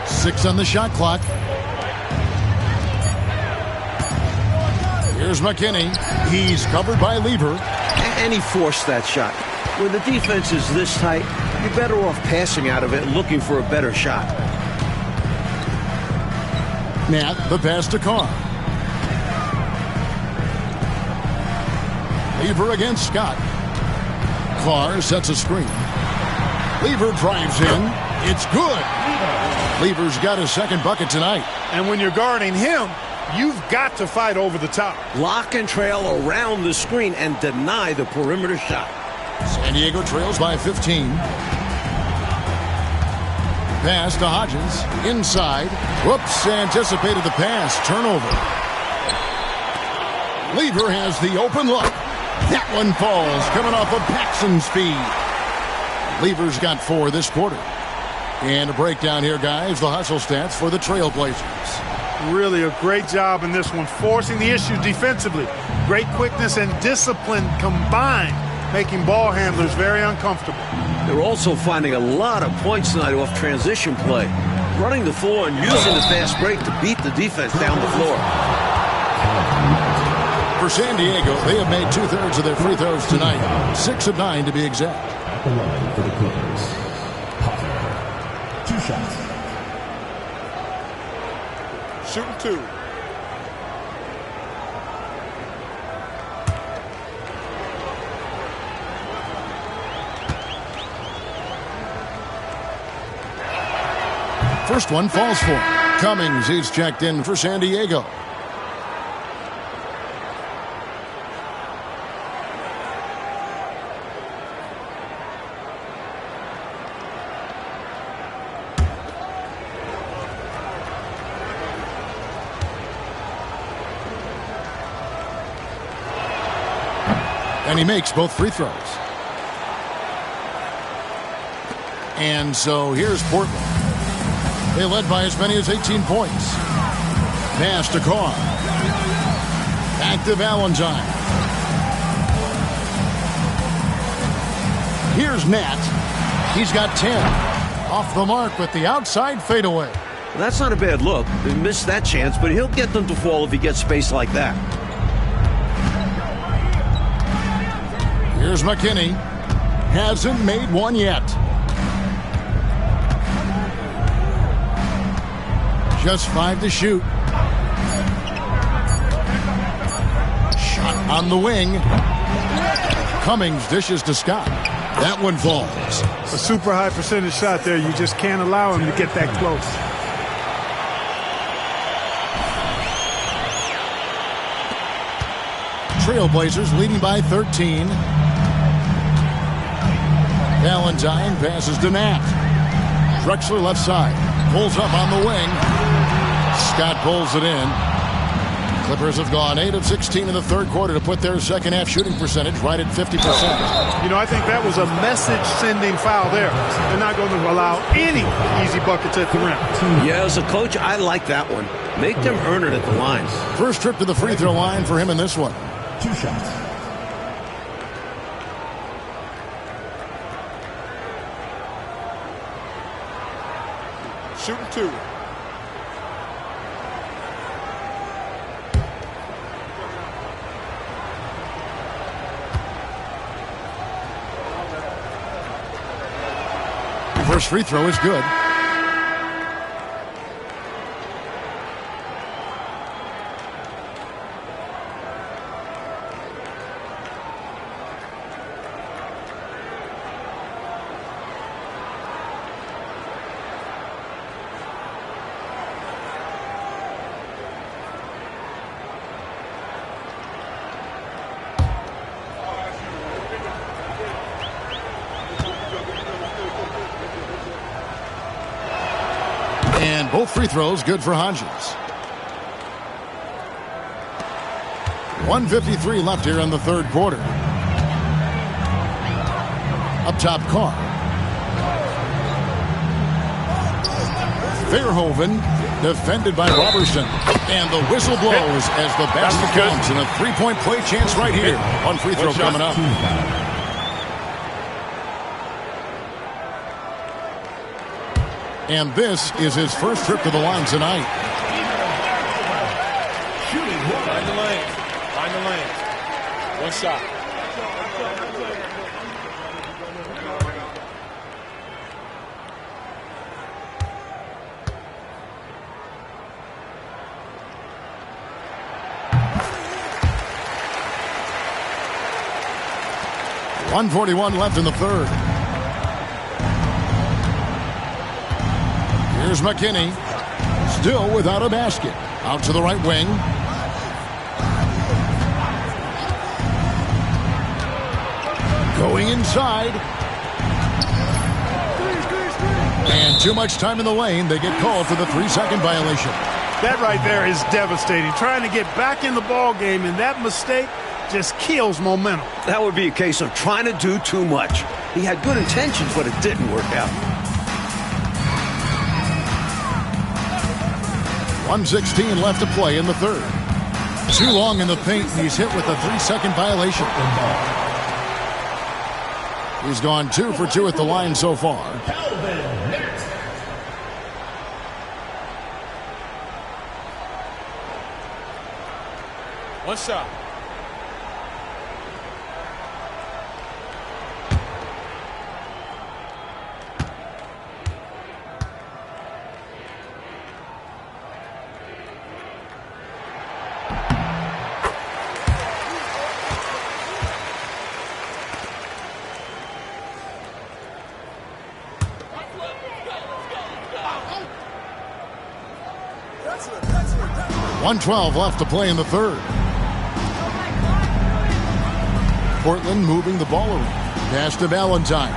S1: Six on the shot clock. Here's McKinney. He's covered by Lever.
S4: And he forced that shot. When the defense is this tight, you're better off passing out of it and looking for a better shot.
S1: Nat, the pass to Carr. Lever against Scott. Carr sets a screen. Lever drives in. It's good. Lever's got his second bucket tonight.
S2: And when you're guarding him, you've got to fight over the top.
S4: Lock and trail around the screen and deny the perimeter shot.
S1: San Diego trails by 15. Pass to Hodgins. Inside. Whoops, anticipated the pass. Turnover. Lever has the open look. That one falls, coming off of Paxson's feed. Lever's got 4 this quarter. And a breakdown here, guys. The hustle stats for the Trailblazers.
S2: Really a great job in this one, forcing the issues defensively. Great quickness and discipline combined, making ball handlers very uncomfortable.
S4: They're also finding a lot of points tonight off transition play, running the floor and using the fast break to beat the defense down the floor.
S1: For San Diego, they have made 2/3 of their free throws tonight. 6 of 9 to be exact.
S5: At the line for the Clippers, Potter. 2 shots.
S3: Shooting 2.
S1: First one falls for him. Cummings, he's checked in for San Diego. And he makes both free throws. And so here's Portland. They led by as many as 18 points. Pass to Carr. Back to Valentine. Here's Nat. He's got 10. Off the mark with the outside fadeaway.
S4: Well, that's not a bad look. They missed that chance, but he'll get them to fall if he gets space like that.
S1: Here's McKinney. Hasn't made one yet. Just 5 to shoot. Shot on the wing. Cummings dishes to Scott. That one falls.
S2: A super high percentage shot there. You just can't allow him to get that close.
S1: Trailblazers leading by 13. Valentine passes to Nat. Drexler left side. Pulls up on the wing. Scott pulls it in. Clippers have gone 8 of 16 in the third quarter to put their second half shooting percentage right at 50%.
S2: You know, I think that was a message-sending foul there. They're not going to allow any easy buckets at the rim.
S4: Yeah, as a coach, I like that one. Make them earn it at the line.
S1: First trip to the free throw line for him in this one.
S5: 2 shots.
S3: Shooting 2.
S1: First free throw is good. And both free throws good for Hodges. 1:53 left here in the third quarter. Up top, Carr. Verhoeven, defended by Robertson. And the whistle blows as the basket comes. And a three-point play chance right here. One free throw coming up. And this is his first trip to the line tonight.
S3: Find the lanes. Find the lanes. One shot.
S1: .141 left in the third. Here's McKinney. Still without a basket. Out to the right wing. Going inside. And too much time in the lane. They get called for the 3-second violation.
S2: That right there is devastating. Trying to get back in the ball game, and that mistake just kills momentum.
S4: That would be a case of trying to do too much. He had good intentions, but it didn't work out.
S1: 1:16 left to play in the third. Too long in the paint, and he's hit with a 3-second violation. He's gone 2 for 2 at the line so far.
S3: One shot.
S1: 1:12 left to play in the third. Portland moving the ball around. Pass to Valentine.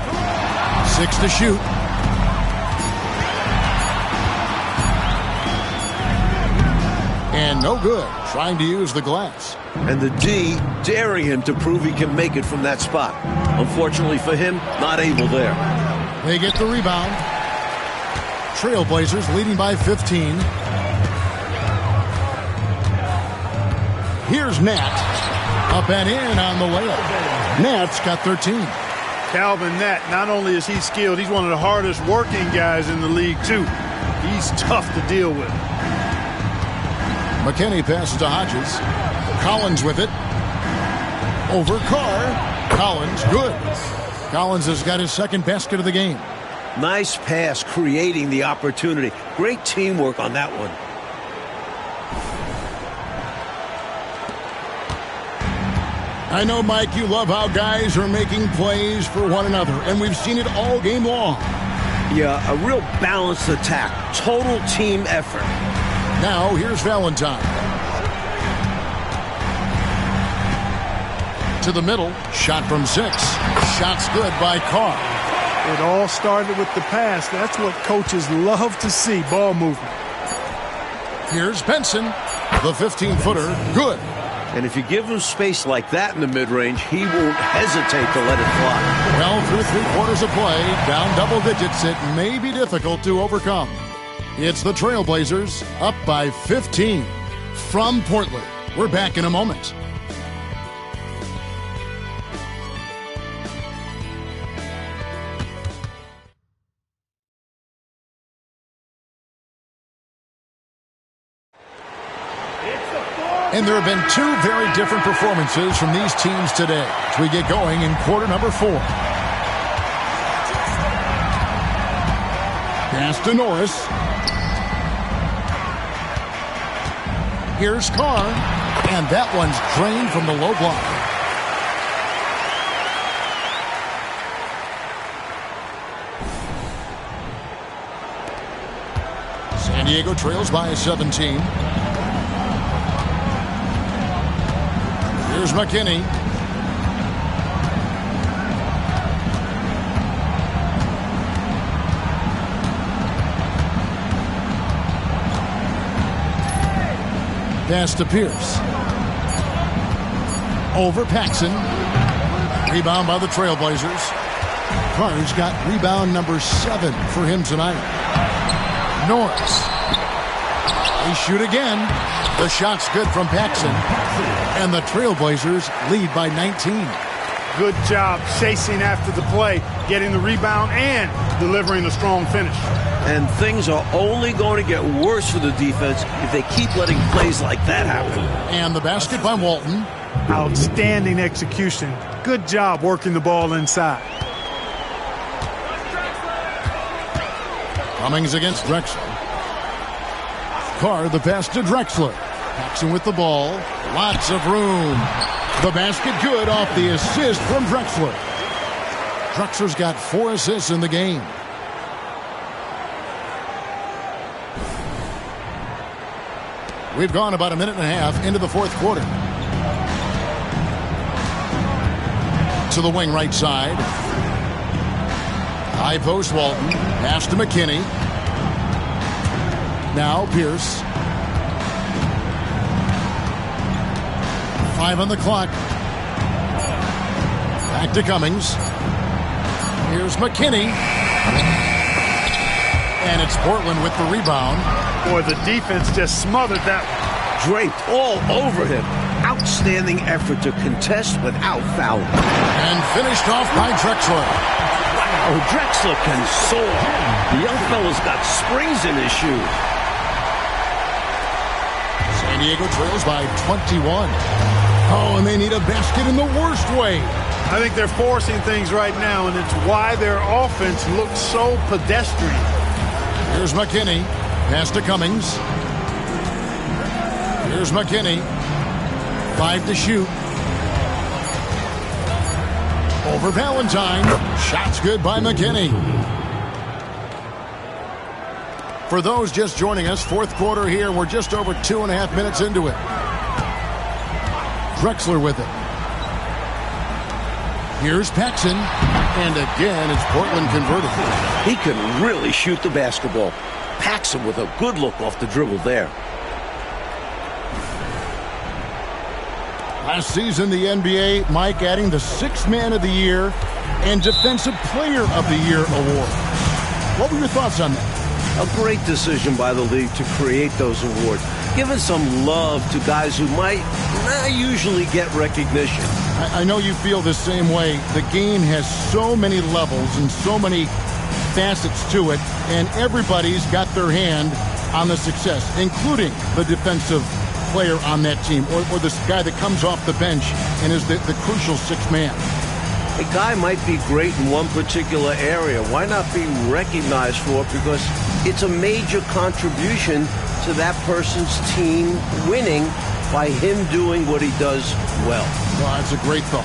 S1: 6 to shoot. And no good. Trying to use the glass.
S4: And the D daring him to prove he can make it from that spot. Unfortunately for him, not able there.
S1: They get the rebound. Trailblazers leading by 15. Here's Nat. Up and in on the layup. Nat's got 13.
S2: Calvin Nat, not only is he skilled, he's one of the hardest working guys in the league, too. He's tough to deal with.
S1: McKinney passes to Hodges. Collins with it. Over Carr. Collins, good. Collins has got his second basket of the game.
S4: Nice pass, creating the opportunity. Great teamwork on that one.
S1: I know, Mike, you love how guys are making plays for one another, and we've seen it all game long.
S4: Yeah, a real balanced attack. Total team effort.
S1: Now, here's Valentine. To the middle. Shot from 6. Shot's good by Carr.
S2: It all started with the pass. That's what coaches love to see, ball movement.
S1: Here's Benson. The 15-footer, good.
S4: And if you give him space like that in the mid-range, he won't hesitate to let it fly.
S1: Well, through 3 quarters of play, down double digits, it may be difficult to overcome. It's the Trailblazers up by 15 from Portland. We're back in a moment. And there have been 2 very different performances from these teams today as we get going in quarter number 4. Pass to Norris. Here's Carr. And that one's drained from the low block. San Diego trails by 17. Here's McKinney. Pass to Pierce. Over Paxson. Rebound by the Trailblazers. Carr's got rebound number 7 for him tonight. Norris. They shoot again. The shot's good from Paxson. And the Trailblazers lead by 19.
S2: Good job chasing after the play, getting the rebound and delivering a strong finish.
S4: And things are only going to get worse for the defense if they keep letting plays like that happen.
S1: And the basket by Walton.
S2: Outstanding execution. Good job working the ball inside.
S1: Cummings against Drexler. Carr the pass to Drexler. Paxson with the ball. Lots of room. The basket good off the assist from Drexler. Drexler's got 4 assists in the game. We've gone about a minute and a half into the fourth quarter. To the wing right side. High post Walton. Pass to McKinney. Now Pierce. 5 on the clock. Back to Cummings. Here's McKinney. And it's Portland with the rebound.
S2: Boy, the defense just smothered that.
S4: Draped all over him. Outstanding effort to contest without fouling.
S1: And finished off by Drexler.
S4: Wow, Drexler can soar. The young fella's got springs in his shoes.
S1: San Diego trails by 21. Oh, and they need a basket in the worst way.
S2: I think they're forcing things right now, and it's why their offense looks so pedestrian.
S1: Here's McKinney. Pass to Cummings. Here's McKinney. 5 to shoot. Over Valentine. Shot's good by McKinney. For those just joining us, fourth quarter here. We're just over 2.5 minutes into it. Drexler with it. Here's Paxson. And again, it's Portland converted.
S4: He can really shoot the basketball. Paxson with a good look off the dribble there.
S1: Last season, the NBA, Mike, adding the 6th Man of the Year and Defensive Player of the Year award. What were your thoughts on that?
S4: A great decision by the league to create those awards, giving some love to guys who might not usually get recognition.
S1: I know you feel the same way. The game has so many levels and so many facets to it, and everybody's got their hand on the success, including the defensive player on that team, or this guy that comes off the bench and is the crucial 6th man.
S4: A guy might be great in one particular area. Why not be recognized for it? Because it's a major contribution to that person's team winning by him doing what he does well.
S1: Well, that's a great thought.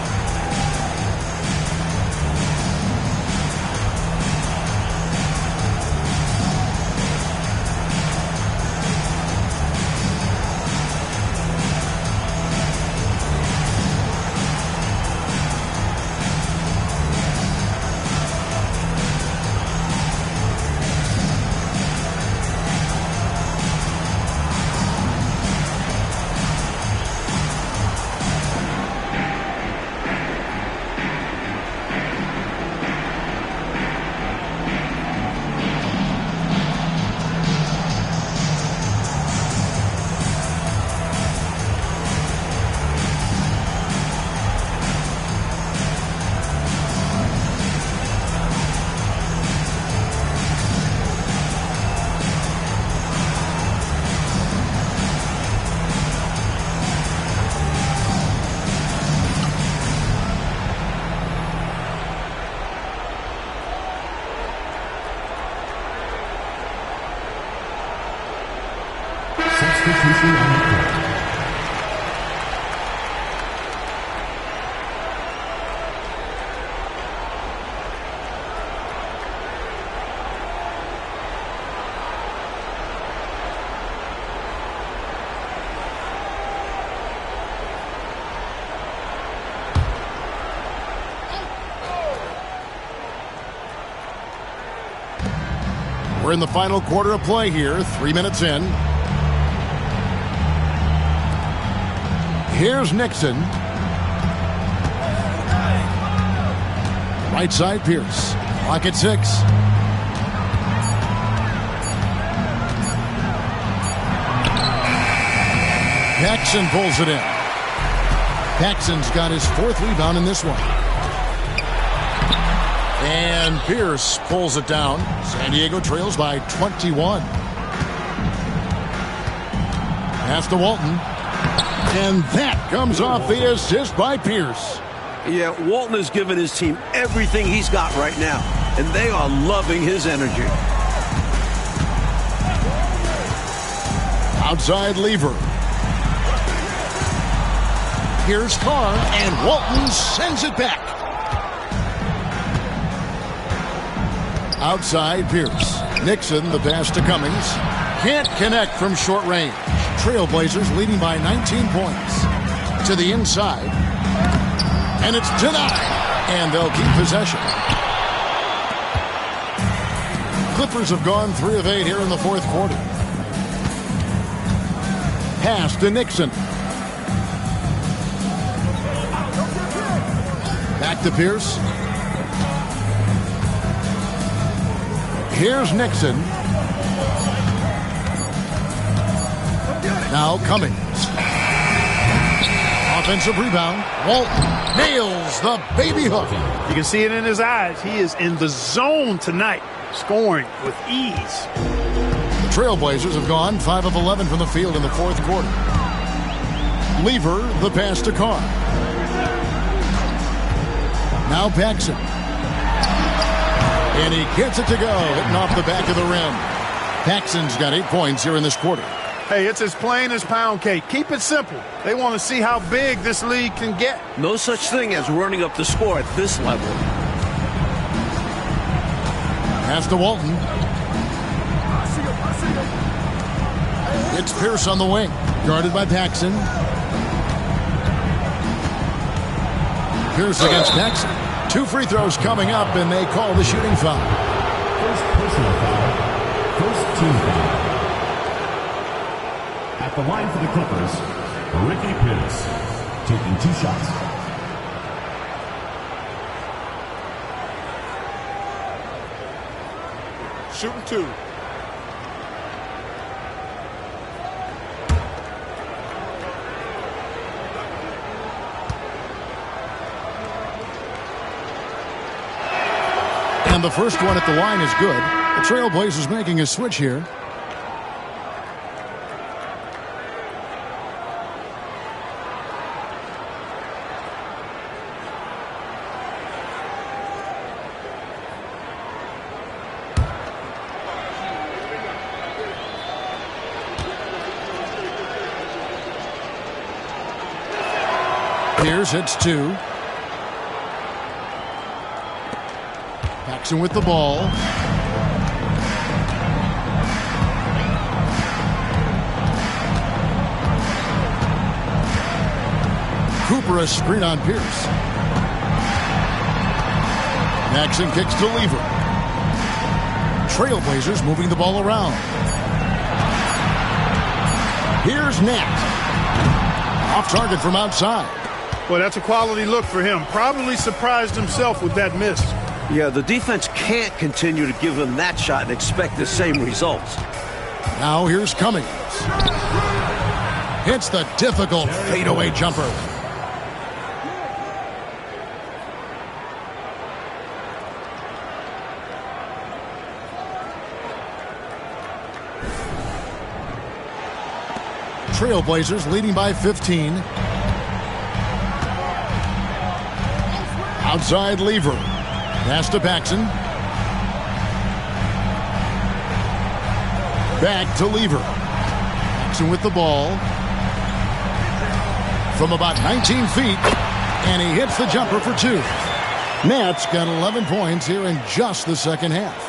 S5: Substitution on the court.
S1: We're in the final quarter of play here, 3 minutes in. Here's Nixon. Right side, Pierce. Clock at 6. Paxson pulls it in. Paxson's got his 4th rebound in this one. And Pierce pulls it down. San Diego trails by 21. Pass to Walton. And that comes off the assist by Pierce.
S4: Yeah, Walton has given his team everything he's got right now, and they are loving his energy.
S1: Outside Lever. Here's Carr, and Walton sends it back. Outside Pierce. Nixon, the pass to Cummings. Can't connect from short range. Trailblazers leading by 19 points. To the inside. And it's denied. And they'll keep possession. Clippers have gone 3 of 8 here in the 4th quarter. Pass to Nixon. Back to Pierce. Here's Nixon. Now Cummings. Offensive rebound. Walton nails the baby hook.
S2: You can see it in his eyes. He is in the zone tonight, scoring with ease.
S1: The Trailblazers have gone 5 of 11 from the field in the 4th quarter. Lever, the pass to Carr. Now Paxson. And he gets it to go, hitting off the back of the rim. Paxson's got 8 points here in this quarter.
S2: Hey, it's as plain as pound cake. Keep it simple. They want to see how big this league can get.
S4: No such thing as running up the score at this level.
S1: Pass to Walton. It's Pierce on the wing, guarded by Paxson. Pierce against Paxson. 2 free throws coming up, and they call the shooting foul.
S5: First personal foul. First team foul. At the line for the Clippers, Ricky Pierce, taking 2 shots.
S3: Shooting 2.
S1: And the first one at the line is good. The Trailblazers making a switch here. Pierce hits 2. Paxson with the ball. Cooper a screen on Pierce. Paxson kicks to Lever. Trailblazers moving the ball around. Here's Nat. Off target from outside.
S2: Well, that's a quality look for him. Probably surprised himself with that miss.
S4: Yeah, the defense can't continue to give him that shot and expect the same results.
S1: Now here's Cummings. Hits the difficult fadeaway jumper. Trailblazers leading by 15. Outside Lever. Pass to Paxson. Back to Lever. Paxson with the ball. From about 19 feet. And he hits the jumper for 2. Nats got 11 points here in just the second half.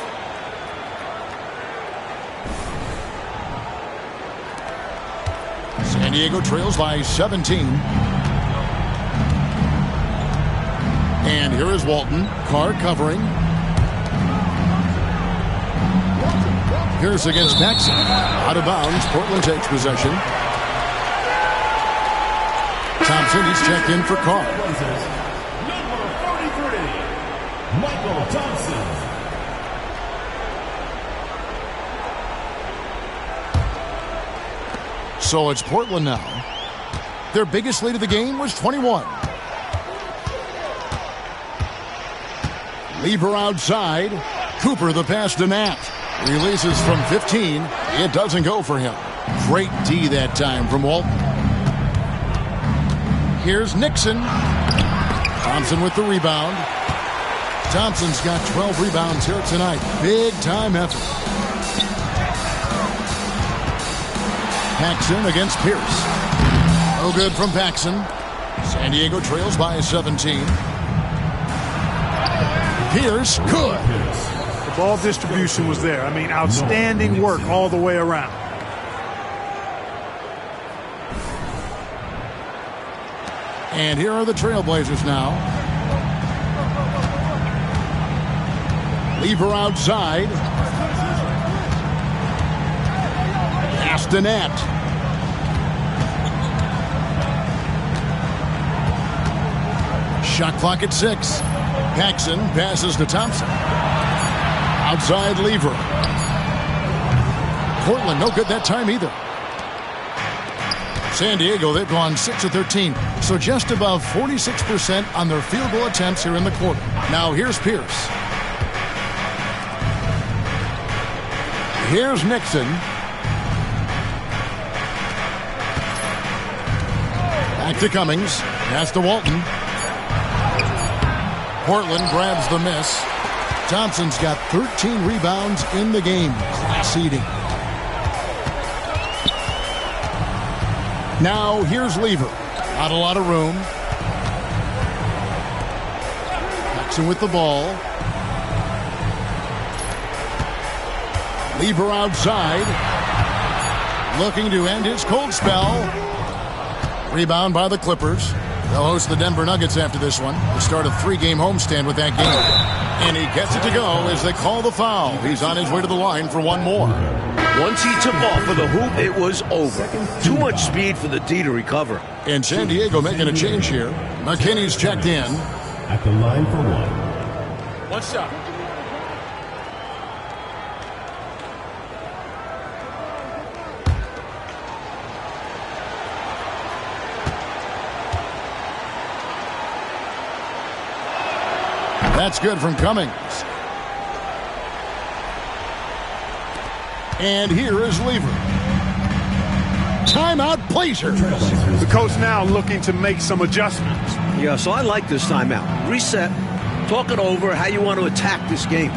S1: San Diego trails by 17. And here is Walton. Carr covering. Pierce against Paxson. Out of bounds. Portland takes possession. Thompson, he's checked in for Carr.
S5: Number 43, Michael Thompson.
S1: So it's Portland now. Their biggest lead of the game was 21. Lever outside. Cooper the pass to Nat. Releases from 15. It doesn't go for him. Great D that time from Walton. Here's Nixon. Thompson with the rebound. Thompson's got 12 rebounds here tonight. Big time effort. Paxson against Pierce. No good from Paxson. San Diego trails by 17. Pierce, good.
S2: The ball distribution was there. I mean, outstanding work all the way around.
S1: And here are the Trailblazers now. Lever outside. Pass to Nat. Shot clock at 6. Paxson passes to Thompson. Outside Lever. Portland no good that time either. San Diego, they've gone 6 of 13, so just above 46% on their field goal attempts here in the quarter. Now here's Pierce. Here's Nixon. Back to Cummings. Pass to Walton. Portland grabs the miss. Thompson's got 13 rebounds in the game. Class eating. Now here's Lever. Not a lot of room. Paxson with the ball. Lever outside. Looking to end his cold spell. Rebound by the Clippers. They'll host the Denver Nuggets after this one. The start of 3-game homestand with that game. And he gets it to go as they call the foul. He's on his way to the line for one more.
S4: Once he took off of the hoop, it was over. Too much speed for the D to recover.
S1: And San Diego making a change here. McKinney's checked in.
S5: At the line for one.
S3: One shot.
S1: That's good from Cummings. And here is Lever. Timeout, Blazers.
S2: The coach now looking to make some adjustments.
S4: Yeah, so I like this timeout. Reset, talk it over, how you want to attack this game.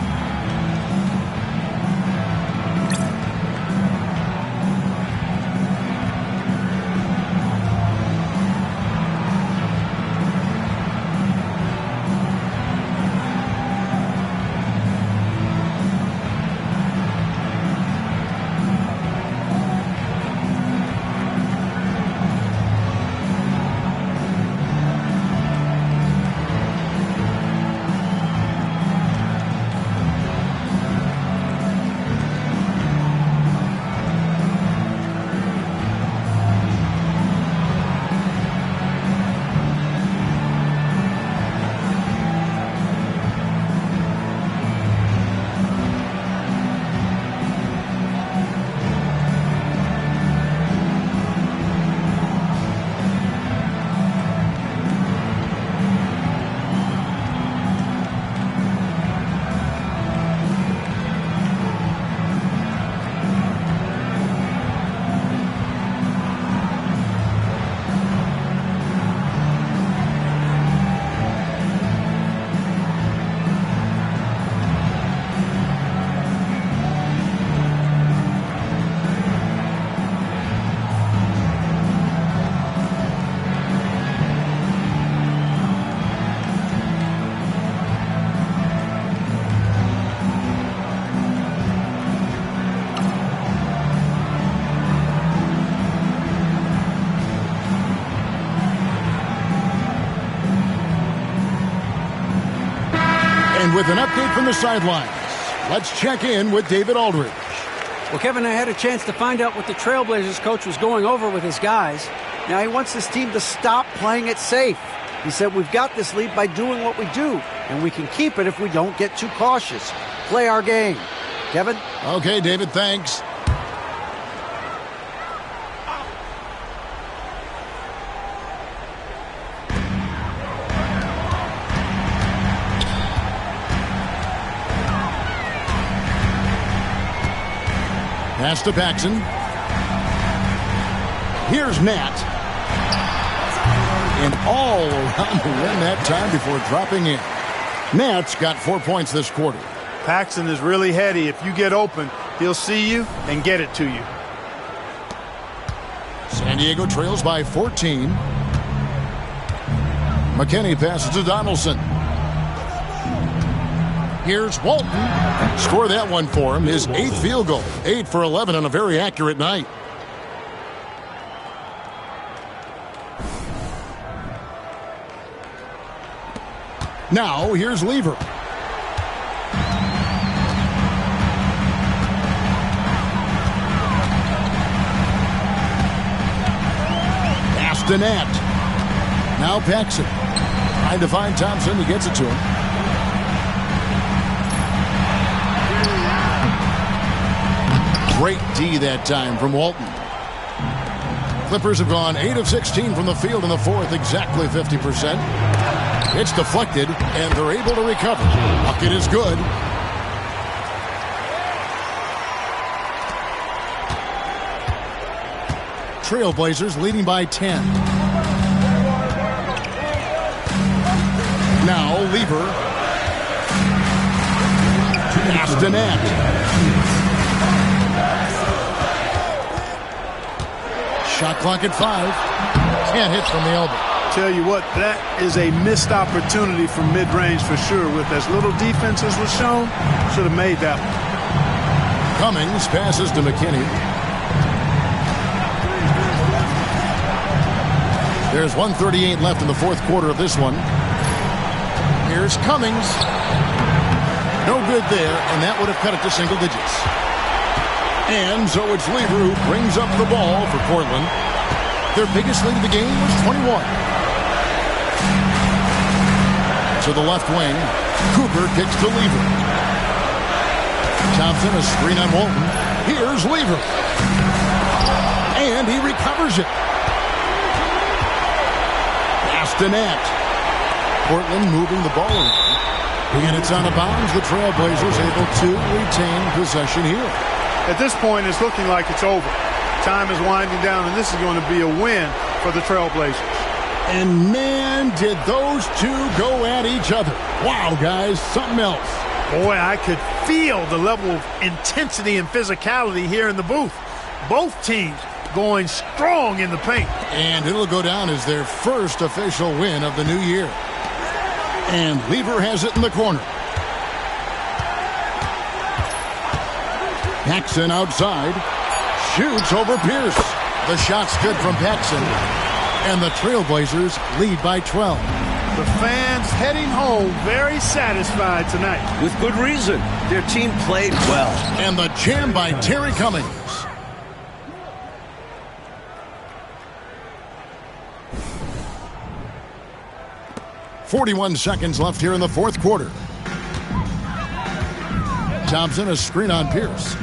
S1: And with an update from the sidelines, let's check in with David Aldridge.
S6: Well, Kevin, I had a chance to find out what the Trailblazers coach was going over with his guys. Now he wants his team to stop playing it safe. He said, we've got this lead by doing what we do, and we can keep it if we don't get too cautious. Play our game. Kevin?
S1: Okay, David, thanks. Pass to Paxson. Here's Nat. And all around the rim that time before dropping in. Nat's got 4 points this quarter.
S2: Paxson is really heady. If you get open, he'll see you and get it to you.
S1: San Diego trails by 14. McKinney passes to Donaldson. Here's Walton. Score that one for him. His 8th field goal. 8 for 11 on a very accurate night. Now, here's Lever. Pass to Nat. Now Paxson. Trying to find Thompson. He gets it to him. Great D that time from Walton. Clippers have gone 8 of 16 from the field in the fourth, exactly 50%. It's deflected, and they're able to recover. Bucket is good. Trailblazers leading by 10. Now Lever. Pass to Nat. Shot clock at 5. Can't hit from the elbow.
S2: Tell you what, that is a missed opportunity from mid-range for sure. With as little defense as was shown, should have made that one.
S1: Cummings passes to McKinney. There's 1:38 left in the fourth quarter of this one. Here's Cummings. No good there, and that would have cut it to single digits. And so it's Lever who brings up the ball for Portland. Their biggest lead of the game was 21. To the left wing, Cooper kicks to Lever. Thompson, a screen on Walton. Here's Lever. And he recovers it. Pass to Nat. Portland moving the ball around. And it's out of bounds. The Trailblazers able to retain possession here.
S2: At this point, it's looking like it's over. Time is winding down, and this is going to be a win for the Trailblazers.
S1: And man, did those two go at each other. Wow, guys, something else.
S2: Boy, I could feel the level of intensity and physicality here in the booth. Both teams going strong in the paint.
S1: And it'll go down as their first official win of the new year. And Lever has it in the corner. Paxson outside. Shoots over Pierce. The shot's good from Paxson. And the Trailblazers lead by 12.
S2: The fans heading home very satisfied tonight.
S4: With good reason. Their team played well.
S1: And the jam by Terry Cummings. .41 seconds left here in the fourth quarter. Thompson, a screen on Pierce.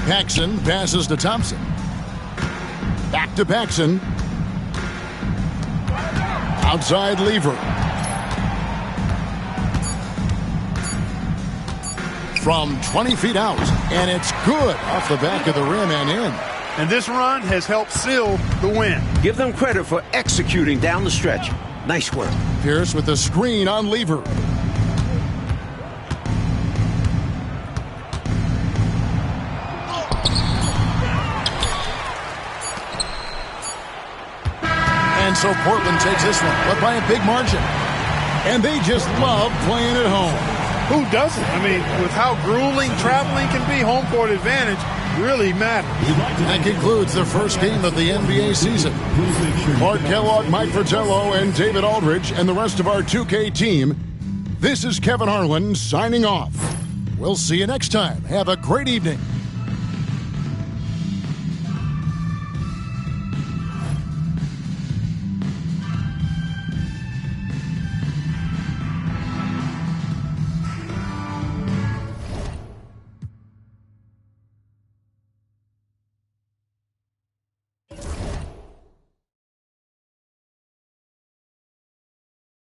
S1: Paxson passes to Thompson. Back to Paxson. Outside Lever. From 20 feet out. And it's good off the back of the rim and in.
S2: And this run has helped seal the win.
S4: Give them credit for executing down the stretch. Nice work.
S1: Pierce with the screen on Lever. And so Portland takes this one, but by a big margin. And they just love playing at home.
S2: Who doesn't? I mean, with how grueling traveling can be, home court advantage really matters.
S1: That concludes the first game of the NBA season. Clark Kellogg, Mike Fratello, and David Aldridge, and the rest of our 2K team. This is Kevin Harlan signing off. We'll see you next time. Have a great evening.